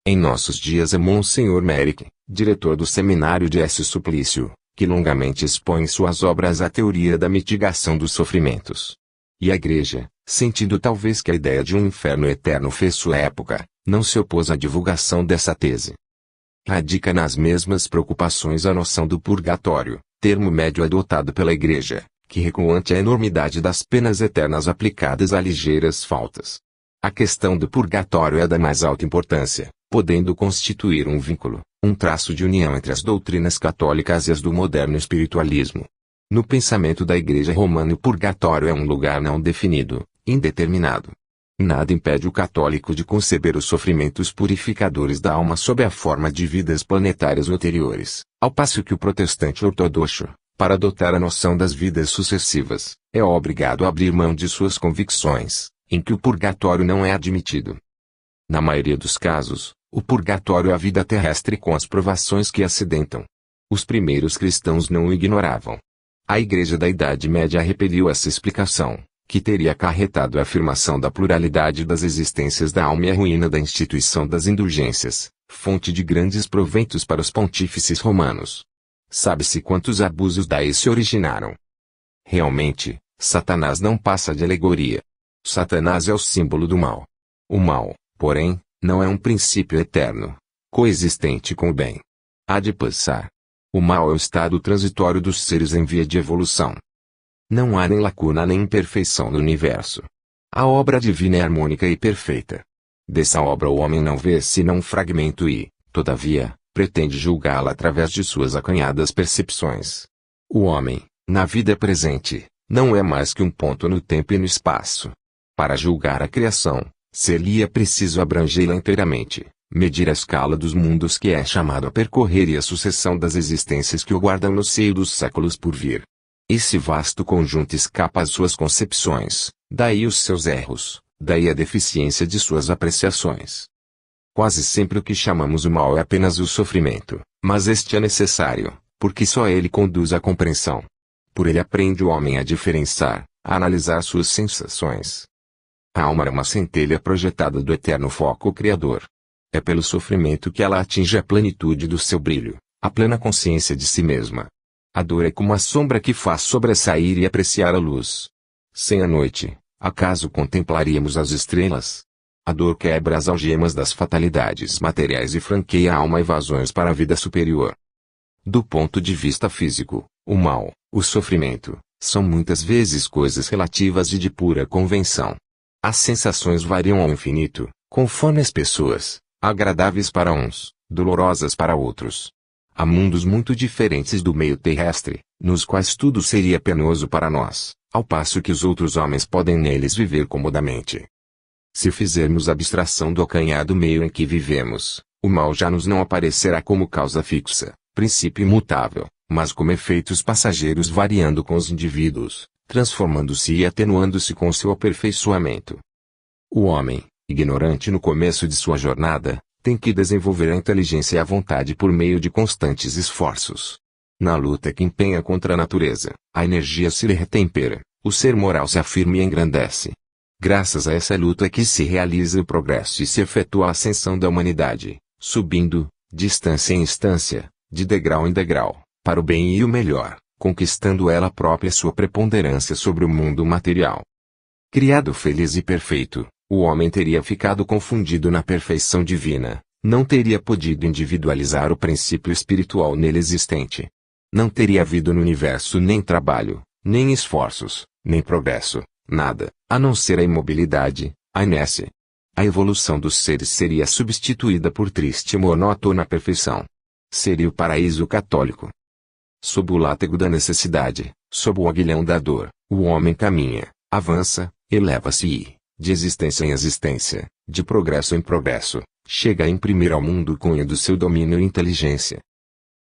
Speaker 1: Em nossos dias é Monsenhor Merrick, diretor do seminário de S. Suplício, que longamente expõe em suas obras a teoria da mitigação dos sofrimentos. E a Igreja, sentindo talvez que a ideia de um inferno eterno fez sua época, não se opôs à divulgação dessa tese. Radica nas mesmas preocupações a noção do purgatório, termo médio adotado pela Igreja, que recua ante a enormidade das penas eternas aplicadas a ligeiras faltas. A questão do purgatório é da mais alta importância, podendo constituir um vínculo, um traço de união entre as doutrinas católicas e as do moderno espiritualismo. No pensamento da Igreja Romana, o purgatório é um lugar não definido, indeterminado. Nada impede o católico de conceber os sofrimentos purificadores da alma sob a forma de vidas planetárias ulteriores, ao passo que o protestante ortodoxo, para adotar a noção das vidas sucessivas, é obrigado a abrir mão de suas convicções, em que o purgatório não é admitido. Na maioria dos casos, o purgatório é a vida terrestre com as provações que acidentam. Os primeiros cristãos não o ignoravam. A Igreja da Idade Média repeliu essa explicação, que teria acarretado a afirmação da pluralidade das existências da alma e a ruína da instituição das indulgências, fonte de grandes proventos para os pontífices romanos. Sabe-se quantos abusos daí se originaram. Realmente, Satanás não passa de alegoria. Satanás é o símbolo do mal. O mal, porém, não é um princípio eterno, coexistente com o bem. Há de passar. O mal é o estado transitório dos seres em via de evolução. Não há nem lacuna nem imperfeição no universo. A obra divina é harmônica e perfeita. Dessa obra o homem não vê senão um fragmento e, todavia, pretende julgá-la através de suas acanhadas percepções. O homem, na vida presente, não é mais que um ponto no tempo e no espaço. Para julgar a criação, ser-lhe-ia preciso abrangê-la inteiramente, medir a escala dos mundos que é chamado a percorrer e a sucessão das existências que o guardam no seio dos séculos por vir. Esse vasto conjunto escapa às suas concepções, daí os seus erros, daí a deficiência de suas apreciações. Quase sempre o que chamamos o mal é apenas o sofrimento, mas este é necessário, porque só ele conduz à compreensão. Por ele aprende o homem a diferenciar, a analisar suas sensações. A alma é uma centelha projetada do eterno foco criador. É pelo sofrimento que ela atinge a plenitude do seu brilho, a plena consciência de si mesma. A dor é como a sombra que faz sobressair e apreciar a luz. Sem a noite, acaso contemplaríamos as estrelas? A dor quebra as algemas das fatalidades materiais e franqueia a alma a evasões para a vida superior. Do ponto de vista físico, o mal, o sofrimento, são muitas vezes coisas relativas e de pura convenção. As sensações variam ao infinito, conforme as pessoas, agradáveis para uns, dolorosas para outros. Há mundos muito diferentes do meio terrestre, nos quais tudo seria penoso para nós, ao passo que os outros homens podem neles viver comodamente. Se fizermos abstração do acanhado meio em que vivemos, o mal já nos não aparecerá como causa fixa, princípio imutável, mas como efeitos passageiros variando com os indivíduos, transformando-se e atenuando-se com seu aperfeiçoamento. O homem, ignorante no começo de sua jornada, tem que desenvolver a inteligência e a vontade por meio de constantes esforços. Na luta que empenha contra a natureza, a energia se lhe retempera, o ser moral se afirma e engrandece. Graças a essa luta que se realiza o progresso e se efetua a ascensão da humanidade, subindo, de instância em instância, de degrau em degrau, para o bem e o melhor, conquistando ela própria sua preponderância sobre o mundo material. Criado feliz e perfeito, o homem teria ficado confundido na perfeição divina, não teria podido individualizar o princípio espiritual nele existente. Não teria havido no universo nem trabalho, nem esforços, nem progresso, nada, a não ser a imobilidade, a inércia. A evolução dos seres seria substituída por triste e monótona perfeição. Seria o paraíso católico. Sob o látego da necessidade, sob o aguilhão da dor, o homem caminha, avança, eleva-se e, de existência em existência, de progresso em progresso, chega a imprimir ao mundo o cunho do seu domínio e inteligência.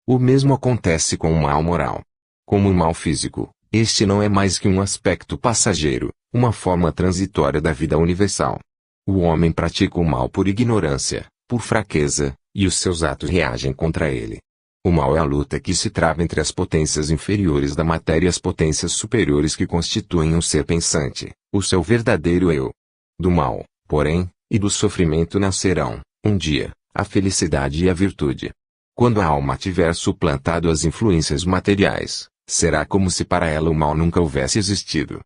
Speaker 1: O mesmo acontece com o mal moral. Como o mal físico, este não é mais que um aspecto passageiro, uma forma transitória da vida universal. O homem pratica o mal por ignorância, por fraqueza, e os seus atos reagem contra ele. O mal é a luta que se trava entre as potências inferiores da matéria e as potências superiores que constituem um ser pensante, o seu verdadeiro eu. Do mal, porém, e do sofrimento nascerão, um dia, a felicidade e a virtude. Quando a alma tiver suplantado as influências materiais, será como se para ela o mal nunca houvesse existido.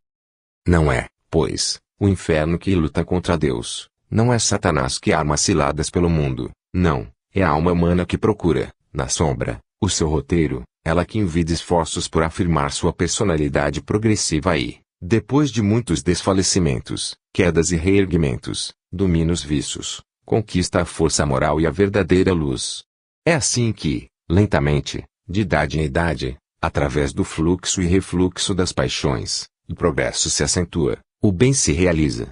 Speaker 1: Não é, pois, o inferno que luta contra Deus, não é Satanás que arma ciladas pelo mundo, não, é a alma humana que procura, na sombra, o seu roteiro, ela que invide esforços por afirmar sua personalidade progressiva e, depois de muitos desfalecimentos, quedas e reerguimentos, domina os vícios, conquista a força moral e a verdadeira luz. É assim que, lentamente, de idade em idade, através do fluxo e refluxo das paixões, o progresso se acentua, o bem se realiza.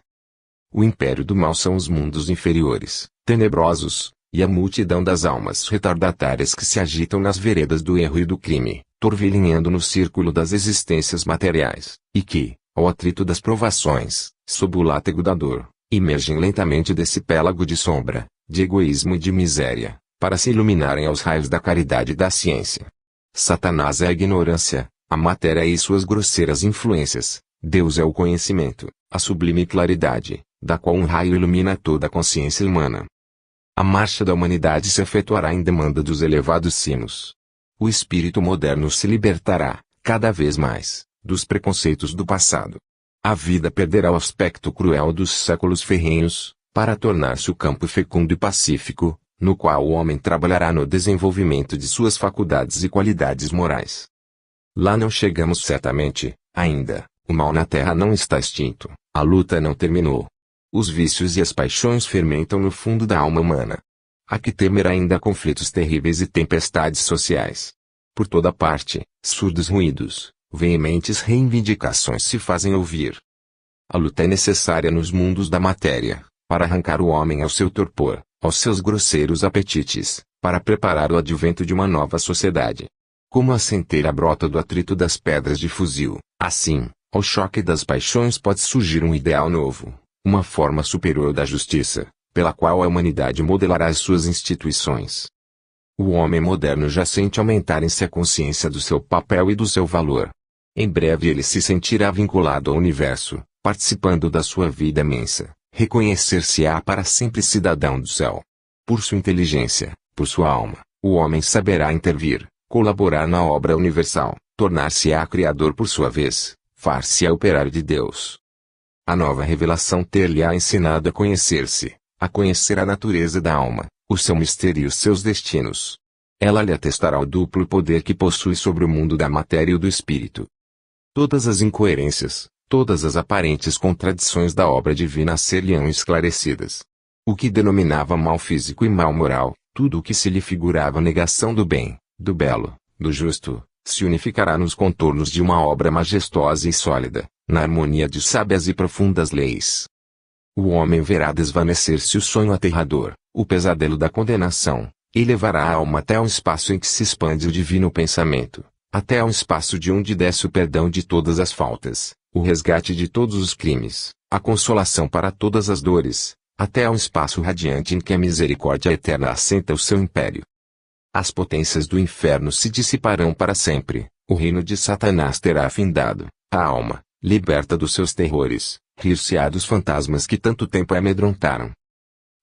Speaker 1: O império do mal são os mundos inferiores, tenebrosos, e a multidão das almas retardatárias que se agitam nas veredas do erro e do crime, turvilhinhando no círculo das existências materiais, e que, ao atrito das provações, sob o látego da dor, emergem lentamente desse pélago de sombra, de egoísmo e de miséria, para se iluminarem aos raios da caridade e da ciência. Satanás é a ignorância, a matéria e suas grosseiras influências, Deus é o conhecimento, a sublime claridade, da qual um raio ilumina toda a consciência humana. A marcha da humanidade se efetuará em demanda dos elevados cimos. O espírito moderno se libertará, cada vez mais, dos preconceitos do passado. A vida perderá o aspecto cruel dos séculos ferrenhos, para tornar-se o campo fecundo e pacífico, no qual o homem trabalhará no desenvolvimento de suas faculdades e qualidades morais. Lá não chegamos certamente, ainda, o mal na terra não está extinto, a luta não terminou. Os vícios e as paixões fermentam no fundo da alma humana. Há que temer ainda conflitos terríveis e tempestades sociais. Por toda parte, surdos ruídos, veementes reivindicações se fazem ouvir. A luta é necessária nos mundos da matéria, para arrancar o homem ao seu torpor, aos seus grosseiros apetites, para preparar o advento de uma nova sociedade. Como a centelha brota do atrito das pedras de fuzil, assim, ao choque das paixões pode surgir um ideal novo, uma forma superior da justiça, pela qual a humanidade modelará as suas instituições. O homem moderno já sente aumentar em si a consciência do seu papel e do seu valor. Em breve ele se sentirá vinculado ao universo, participando da sua vida imensa. Reconhecer-se-á para sempre cidadão do céu. Por sua inteligência, por sua alma, o homem saberá intervir, colaborar na obra universal, tornar-se-á criador por sua vez, far-se-á operário de Deus. A nova revelação ter-lhe-á ensinado a conhecer-se, a conhecer a natureza da alma, o seu mistério e os seus destinos. Ela lhe atestará o duplo poder que possui sobre o mundo da matéria e do espírito. Todas as incoerências, todas as aparentes contradições da obra divina ser-lhe-ão esclarecidas. O que denominava mal físico e mal moral, tudo o que se lhe figurava negação do bem, do belo, do justo, se unificará nos contornos de uma obra majestosa e sólida, na harmonia de sábias e profundas leis. O homem verá desvanecer-se o sonho aterrador, o pesadelo da condenação, e levará a alma até um espaço em que se expande o divino pensamento, até um espaço de onde desce o perdão de todas as faltas, o resgate de todos os crimes, a consolação para todas as dores, até um espaço radiante em que a misericórdia eterna assenta o seu império. As potências do inferno se dissiparão para sempre, o reino de Satanás terá findado, a alma, liberta dos seus terrores, rir-se-á dos fantasmas que tanto tempo a amedrontaram.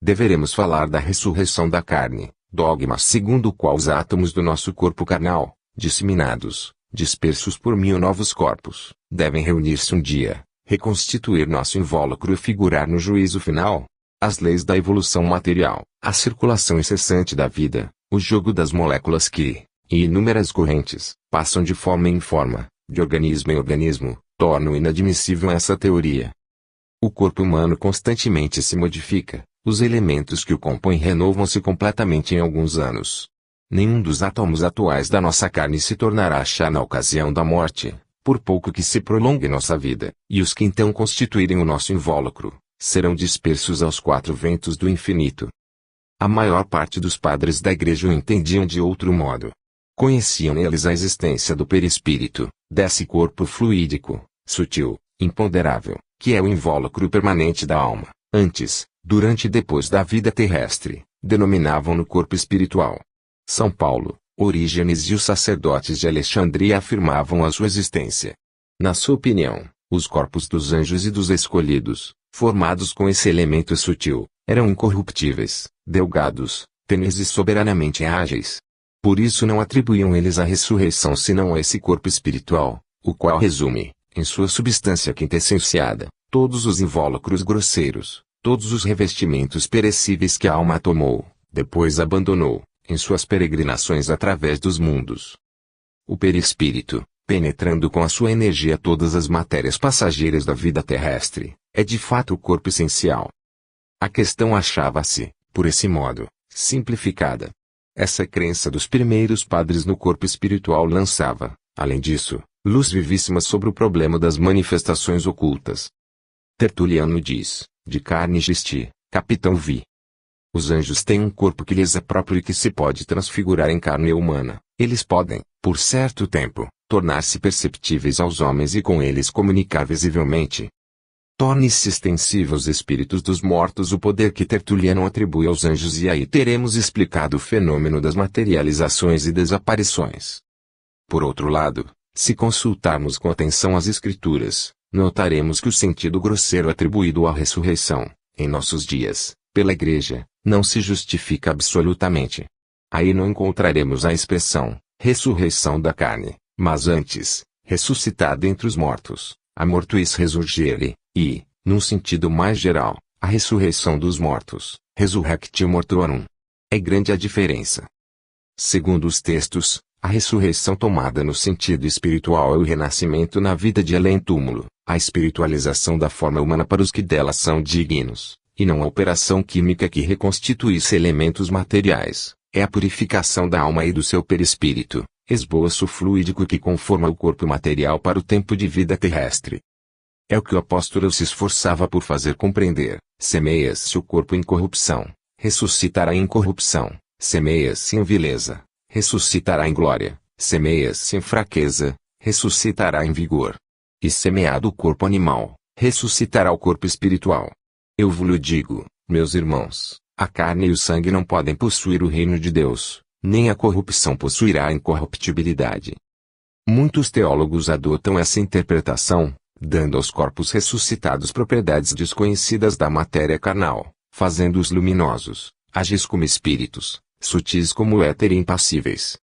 Speaker 1: Deveremos falar da ressurreição da carne, dogma segundo o qual os átomos do nosso corpo carnal, disseminados, dispersos por 1000 novos corpos, devem reunir-se um dia, reconstituir nosso invólucro e figurar no juízo final. As leis da evolução material, a circulação incessante da vida, o jogo das moléculas que, em inúmeras correntes, passam de forma em forma, de organismo em organismo, tornam inadmissível essa teoria. O corpo humano constantemente se modifica, os elementos que o compõem renovam-se completamente em alguns anos. Nenhum dos átomos atuais da nossa carne se tornará chá na ocasião da morte, por pouco que se prolongue nossa vida, e os que então constituírem o nosso invólucro, serão dispersos aos 4 ventos do infinito. A maior parte dos padres da igreja o entendiam de outro modo. Conheciam neles a existência do perispírito, desse corpo fluídico, sutil, imponderável, que é o invólucro permanente da alma. Antes, durante e depois da vida terrestre, denominavam-no corpo espiritual. São Paulo, Orígenes e os sacerdotes de Alexandria afirmavam a sua existência. Na sua opinião, os corpos dos anjos e dos escolhidos, formados com esse elemento sutil, eram incorruptíveis, delgados, tênues e soberanamente ágeis. Por isso não atribuíam eles a ressurreição senão a esse corpo espiritual, o qual resume, em sua substância quintessenciada, todos os invólucros grosseiros, todos os revestimentos perecíveis que a alma tomou, depois abandonou, em suas peregrinações através dos mundos. O perispírito, penetrando com a sua energia todas as matérias passageiras da vida terrestre, é de fato o corpo essencial. A questão achava-se, por esse modo, simplificada. Essa crença dos primeiros padres no corpo espiritual lançava, além disso, luz vivíssima sobre o problema das manifestações ocultas. Tertuliano diz, de carne gesti, capitão vi. Os anjos têm um corpo que lhes é próprio e que se pode transfigurar em carne humana. Eles podem, por certo tempo, tornar-se perceptíveis aos homens e com eles comunicar visivelmente. Torne-se extensível aos espíritos dos mortos o poder que Tertuliano atribui aos anjos e aí teremos explicado o fenômeno das materializações e desaparições. Por outro lado, se consultarmos com atenção as Escrituras, notaremos que o sentido grosseiro atribuído à ressurreição, em nossos dias, pela Igreja, não se justifica absolutamente. Aí não encontraremos a expressão, ressurreição da carne, mas antes, ressuscitada entre os mortos, a mortuis resurgere, e, num sentido mais geral, a ressurreição dos mortos, resurrectio mortuorum. É grande a diferença. Segundo os textos, a ressurreição tomada no sentido espiritual é o renascimento na vida de além-túmulo, a espiritualização da forma humana para os que dela são dignos, e não a operação química que reconstituísse elementos materiais, é a purificação da alma e do seu perispírito, esboço fluídico que conforma o corpo material para o tempo de vida terrestre. É o que o apóstolo se esforçava por fazer compreender, semeia-se o corpo em corrupção, ressuscitará em incorrupção, semeia-se em vileza, ressuscitará em glória, semeia-se em fraqueza, ressuscitará em vigor. E semeado o corpo animal, ressuscitará o corpo espiritual. Eu vos digo, meus irmãos, a carne e o sangue não podem possuir o reino de Deus, nem a corrupção possuirá a incorruptibilidade. Muitos teólogos adotam essa interpretação, dando aos corpos ressuscitados propriedades desconhecidas da matéria carnal, fazendo-os luminosos, ágeis como espíritos, sutis como éter e impassíveis.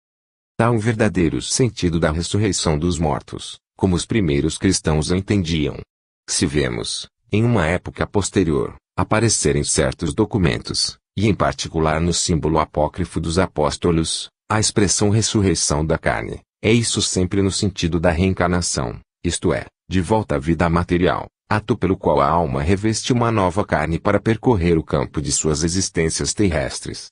Speaker 1: Tal o verdadeiro sentido da ressurreição dos mortos, como os primeiros cristãos o entendiam. Se vemos, em uma época posterior, aparecerem certos documentos, e em particular no símbolo apócrifo dos apóstolos, a expressão ressurreição da carne, é isso sempre no sentido da reencarnação, isto é, de volta à vida material, ato pelo qual a alma reveste uma nova carne para percorrer o campo de suas existências terrestres.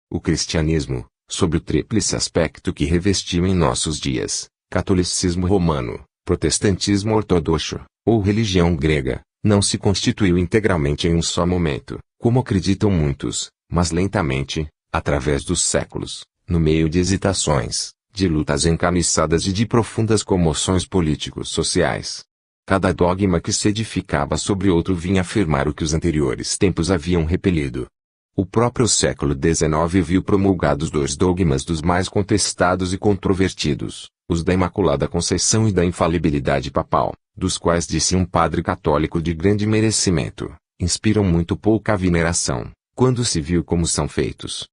Speaker 1: O cristianismo, sob o tríplice aspecto que revestiu em nossos dias, catolicismo romano, protestantismo ortodoxo, ou religião grega, não se constituiu integralmente em um só momento, como acreditam muitos, mas lentamente, através dos séculos, no meio de hesitações, de lutas encarniçadas e de profundas comoções políticos-sociais. Cada dogma que se edificava sobre outro vinha afirmar o que os anteriores tempos haviam repelido. O próprio século XIX viu promulgados dois dogmas dos mais contestados e controvertidos, os da Imaculada Conceição e da infalibilidade papal, dos quais disse um padre católico de grande merecimento, inspiram muito pouca veneração, quando se viu como são feitos.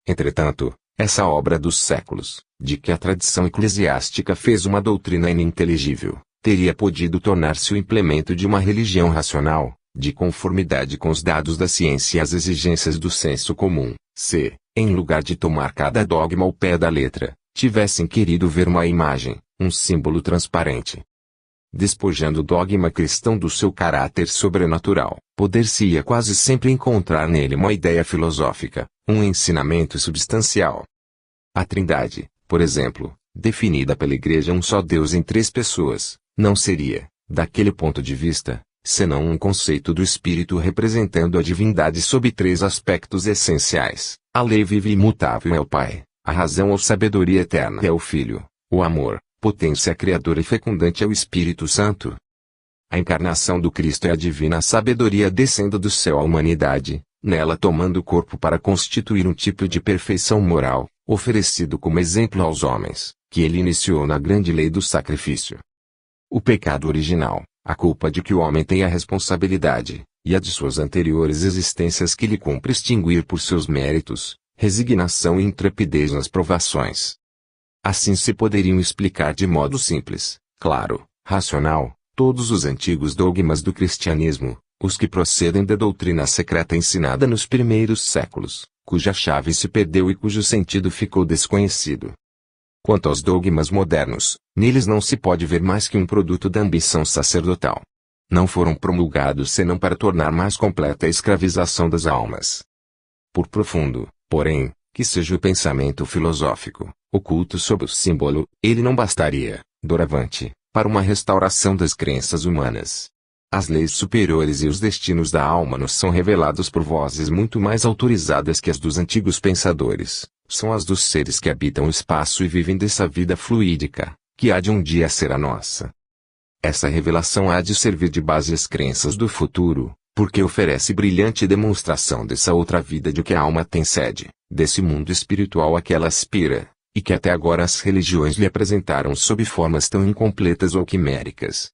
Speaker 1: Entretanto, essa obra dos séculos, de que a tradição eclesiástica fez uma doutrina ininteligível, teria podido tornar-se o implemento de uma religião racional, de conformidade com os dados da ciência e as exigências do senso comum, se, em lugar de tomar cada dogma ao pé da letra, tivessem querido ver uma imagem, um símbolo transparente. Despojando o dogma cristão do seu caráter sobrenatural, poder-se-ia quase sempre encontrar nele uma ideia filosófica, um ensinamento substancial. A Trindade, por exemplo, definida pela Igreja um só Deus em três pessoas, não seria, daquele ponto de vista, senão um conceito do Espírito representando a divindade sob três aspectos essenciais: a lei viva e imutável é o Pai, a razão ou sabedoria eterna é o Filho, o amor, potência criadora e fecundante é o Espírito Santo. A encarnação do Cristo é a divina sabedoria descendo do céu à humanidade, nela tomando o corpo para constituir um tipo de perfeição moral, oferecido como exemplo aos homens, que ele iniciou na grande lei do sacrifício. O pecado original, a culpa de que o homem tem a responsabilidade, e a de suas anteriores existências que lhe cumpre extinguir por seus méritos, resignação e intrepidez nas provações. Assim se poderiam explicar de modo simples, claro, racional, todos os antigos dogmas do cristianismo, os que procedem da doutrina secreta ensinada nos primeiros séculos, cuja chave se perdeu e cujo sentido ficou desconhecido. Quanto aos dogmas modernos, neles não se pode ver mais que um produto da ambição sacerdotal. Não foram promulgados senão para tornar mais completa a escravização das almas. Por profundo, porém, que seja o pensamento filosófico, oculto sob o símbolo, ele não bastaria, doravante, para uma restauração das crenças humanas. As leis superiores e os destinos da alma nos são revelados por vozes muito mais autorizadas que as dos antigos pensadores, são as dos seres que habitam o espaço e vivem dessa vida fluídica, que há de um dia ser a nossa. Essa revelação há de servir de base às crenças do futuro, porque oferece brilhante demonstração dessa outra vida de que a alma tem sede, desse mundo espiritual a que ela aspira, e que até agora as religiões lhe apresentaram sob formas tão incompletas ou quiméricas.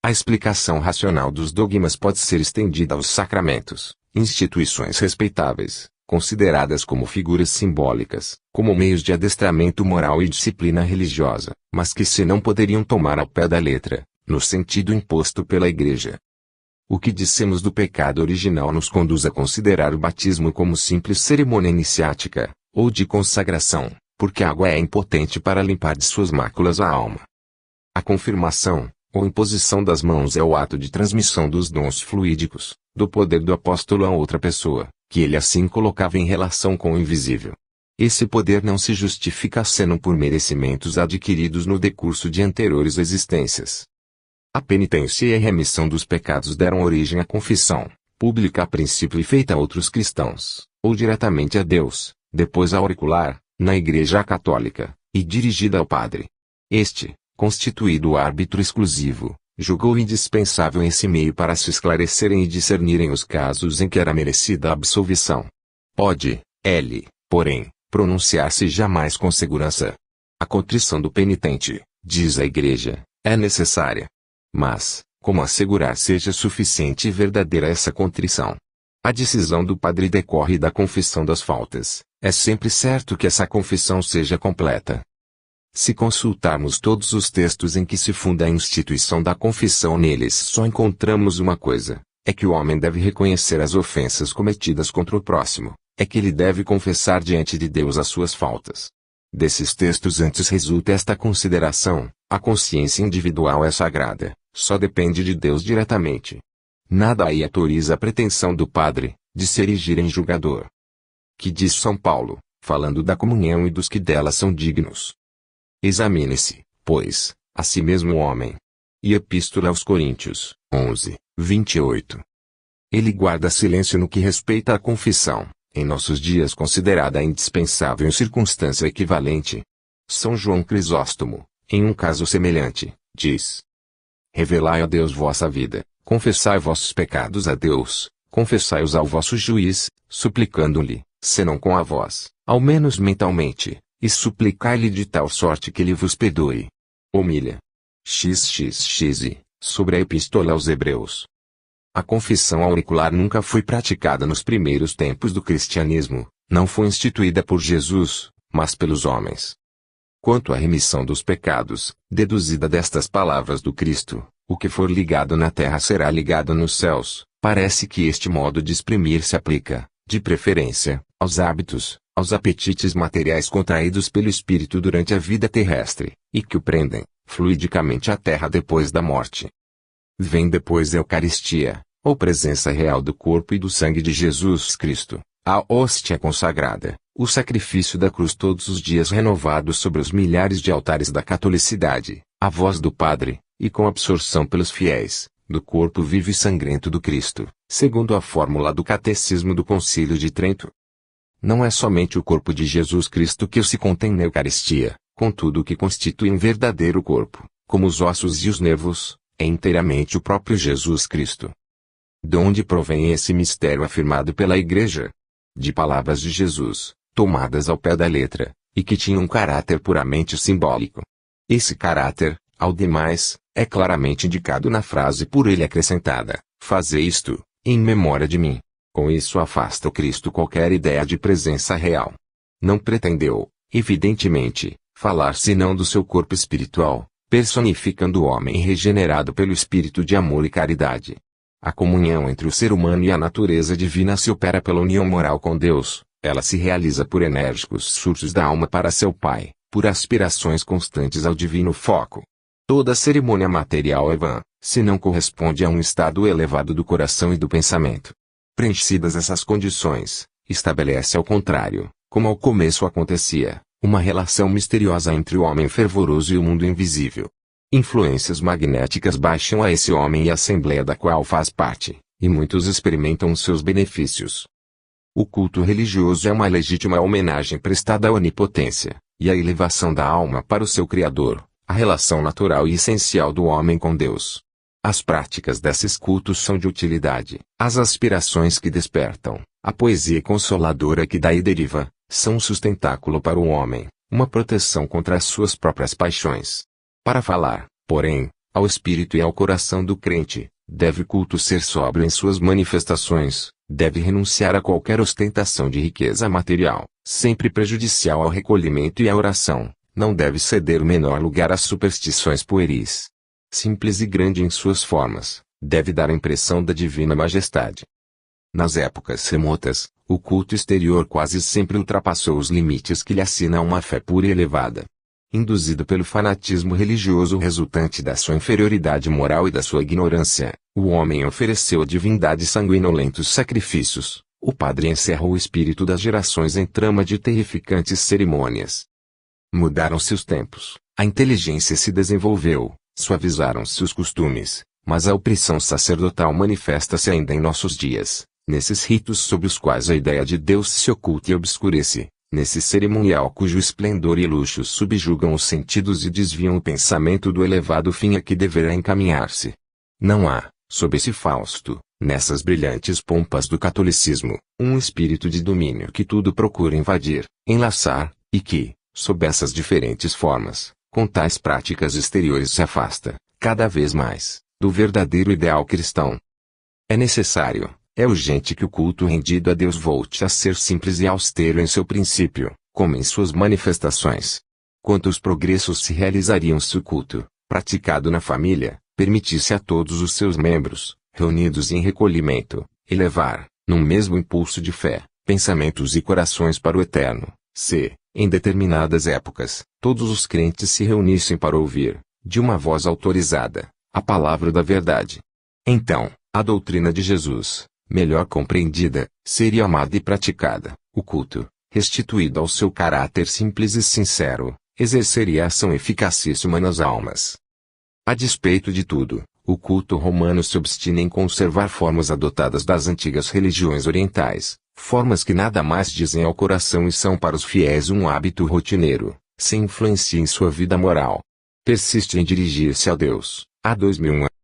Speaker 1: A explicação racional dos dogmas pode ser estendida aos sacramentos, instituições respeitáveis, consideradas como figuras simbólicas, como meios de adestramento moral e disciplina religiosa, mas que se não poderiam tomar ao pé da letra, no sentido imposto pela Igreja. O que dissemos do pecado original nos conduz a considerar o batismo como simples cerimônia iniciática, ou de consagração, porque a água é impotente para limpar de suas máculas a alma. A confirmação, ou imposição das mãos é o ato de transmissão dos dons fluídicos, do poder do apóstolo a outra pessoa, que ele assim colocava em relação com o invisível. Esse poder não se justifica senão por merecimentos adquiridos no decurso de anteriores existências. A penitência e a remissão dos pecados deram origem à confissão, pública a princípio e feita a outros cristãos, ou diretamente a Deus, depois a auricular, na Igreja Católica, e dirigida ao padre. Este, constituído o árbitro exclusivo, julgou indispensável esse meio para se esclarecerem e discernirem os casos em que era merecida a absolvição. Pode, ele, porém, pronunciar-se jamais com segurança. A contrição do penitente, diz a Igreja, é necessária. Mas, como assegurar seja suficiente e verdadeira essa contrição? A decisão do padre decorre da confissão das faltas. É sempre certo que essa confissão seja completa. Se consultarmos todos os textos em que se funda a instituição da confissão, neles só encontramos uma coisa, é que o homem deve reconhecer as ofensas cometidas contra o próximo, é que ele deve confessar diante de Deus as suas faltas. Desses textos antes resulta esta consideração: a consciência individual é sagrada, só depende de Deus diretamente. Nada aí autoriza a pretensão do padre, de se erigir em julgador. Que diz São Paulo, falando da comunhão e dos que dela são dignos. Examine-se, pois, a si mesmo o homem. E Epístola aos Coríntios, 11. 28. Ele guarda silêncio no que respeita à confissão, em nossos dias considerada indispensável em circunstância equivalente. São João Crisóstomo, em um caso semelhante, diz: revelai a Deus vossa vida, confessai vossos pecados a Deus, confessai-os ao vosso juiz, suplicando-lhe, senão com a voz, ao menos mentalmente, e suplicai-lhe de tal sorte que ele vos perdoe. Homilha XXX, sobre a Epístola aos Hebreus. A confissão auricular nunca foi praticada nos primeiros tempos do cristianismo, não foi instituída por Jesus, mas pelos homens. Quanto à remissão dos pecados, deduzida destas palavras do Cristo, o que for ligado na terra será ligado nos céus, parece que este modo de exprimir se aplica, de preferência, aos hábitos, aos apetites materiais contraídos pelo espírito durante a vida terrestre, e que o prendem, fluidicamente à terra depois da morte. Vem depois a Eucaristia, ou presença real do corpo e do sangue de Jesus Cristo, a hóstia consagrada, o sacrifício da cruz todos os dias renovado sobre os milhares de altares da catolicidade, a voz do Padre, e com absorção pelos fiéis, do corpo vivo e sangrento do Cristo, segundo a fórmula do Catecismo do Concílio de Trento. Não é somente o corpo de Jesus Cristo que se contém na Eucaristia, contudo o que constitui um verdadeiro corpo, como os ossos e os nervos, é inteiramente o próprio Jesus Cristo. De onde provém esse mistério afirmado pela Igreja? De palavras de Jesus, tomadas ao pé da letra, e que tinham um caráter puramente simbólico. Esse caráter, ao demais, é claramente indicado na frase por ele acrescentada: fazei isto, em memória de mim. Com isso afasta o Cristo qualquer ideia de presença real. Não pretendeu, evidentemente, falar senão do seu corpo espiritual, personificando o homem regenerado pelo espírito de amor e caridade. A comunhão entre o ser humano e a natureza divina se opera pela união moral com Deus, ela se realiza por enérgicos surtos da alma para seu Pai, por aspirações constantes ao divino foco. Toda cerimônia material é vã, se não corresponde a um estado elevado do coração e do pensamento. Preenchidas essas condições, estabelece ao contrário, como ao começo acontecia, uma relação misteriosa entre o homem fervoroso e o mundo invisível. Influências magnéticas baixam a esse homem e a assembleia da qual faz parte, e muitos experimentam os seus benefícios. O culto religioso é uma legítima homenagem prestada à onipotência, e à elevação da alma para o seu Criador, a relação natural e essencial do homem com Deus. As práticas desses cultos são de utilidade, as aspirações que despertam, a poesia consoladora que daí deriva, são um sustentáculo para o homem, uma proteção contra as suas próprias paixões. Para falar, porém, ao espírito e ao coração do crente, deve o culto ser sóbrio em suas manifestações, deve renunciar a qualquer ostentação de riqueza material, sempre prejudicial ao recolhimento e à oração, não deve ceder o menor lugar às superstições pueris. Simples e grande em suas formas, deve dar a impressão da divina majestade. Nas épocas remotas, o culto exterior quase sempre ultrapassou os limites que lhe assina uma fé pura e elevada. Induzido pelo fanatismo religioso resultante da sua inferioridade moral e da sua ignorância, o homem ofereceu à divindade sanguinolentos sacrifícios. O padre encerrou o espírito das gerações em trama de terrificantes cerimônias. Mudaram-se os tempos, a inteligência se desenvolveu, suavizaram-se os costumes, mas a opressão sacerdotal manifesta-se ainda em nossos dias, nesses ritos sob os quais a ideia de Deus se oculta e obscurece, nesse cerimonial cujo esplendor e luxo subjugam os sentidos e desviam o pensamento do elevado fim a que deverá encaminhar-se. Não há, sob esse fausto, nessas brilhantes pompas do catolicismo, um espírito de domínio que tudo procura invadir, enlaçar, e que, sob essas diferentes formas, com tais práticas exteriores se afasta, cada vez mais, do verdadeiro ideal cristão. É necessário, é urgente que o culto rendido a Deus volte a ser simples e austero em seu princípio, como em suas manifestações. Quantos progressos se realizariam se o culto, praticado na família, permitisse a todos os seus membros, reunidos em recolhimento, elevar, num mesmo impulso de fé, pensamentos e corações para o eterno, se, em determinadas épocas, todos os crentes se reunissem para ouvir, de uma voz autorizada, a palavra da verdade. Então, a doutrina de Jesus, melhor compreendida, seria amada e praticada, o culto, restituído ao seu caráter simples e sincero, exerceria ação eficacíssima nas almas. A despeito de tudo, O culto romano se obstina em conservar formas adotadas das antigas religiões orientais, formas que nada mais dizem ao coração e são para os fiéis um hábito rotineiro, sem influência em sua vida moral. Persiste em dirigir-se a Deus, há 2001 anos.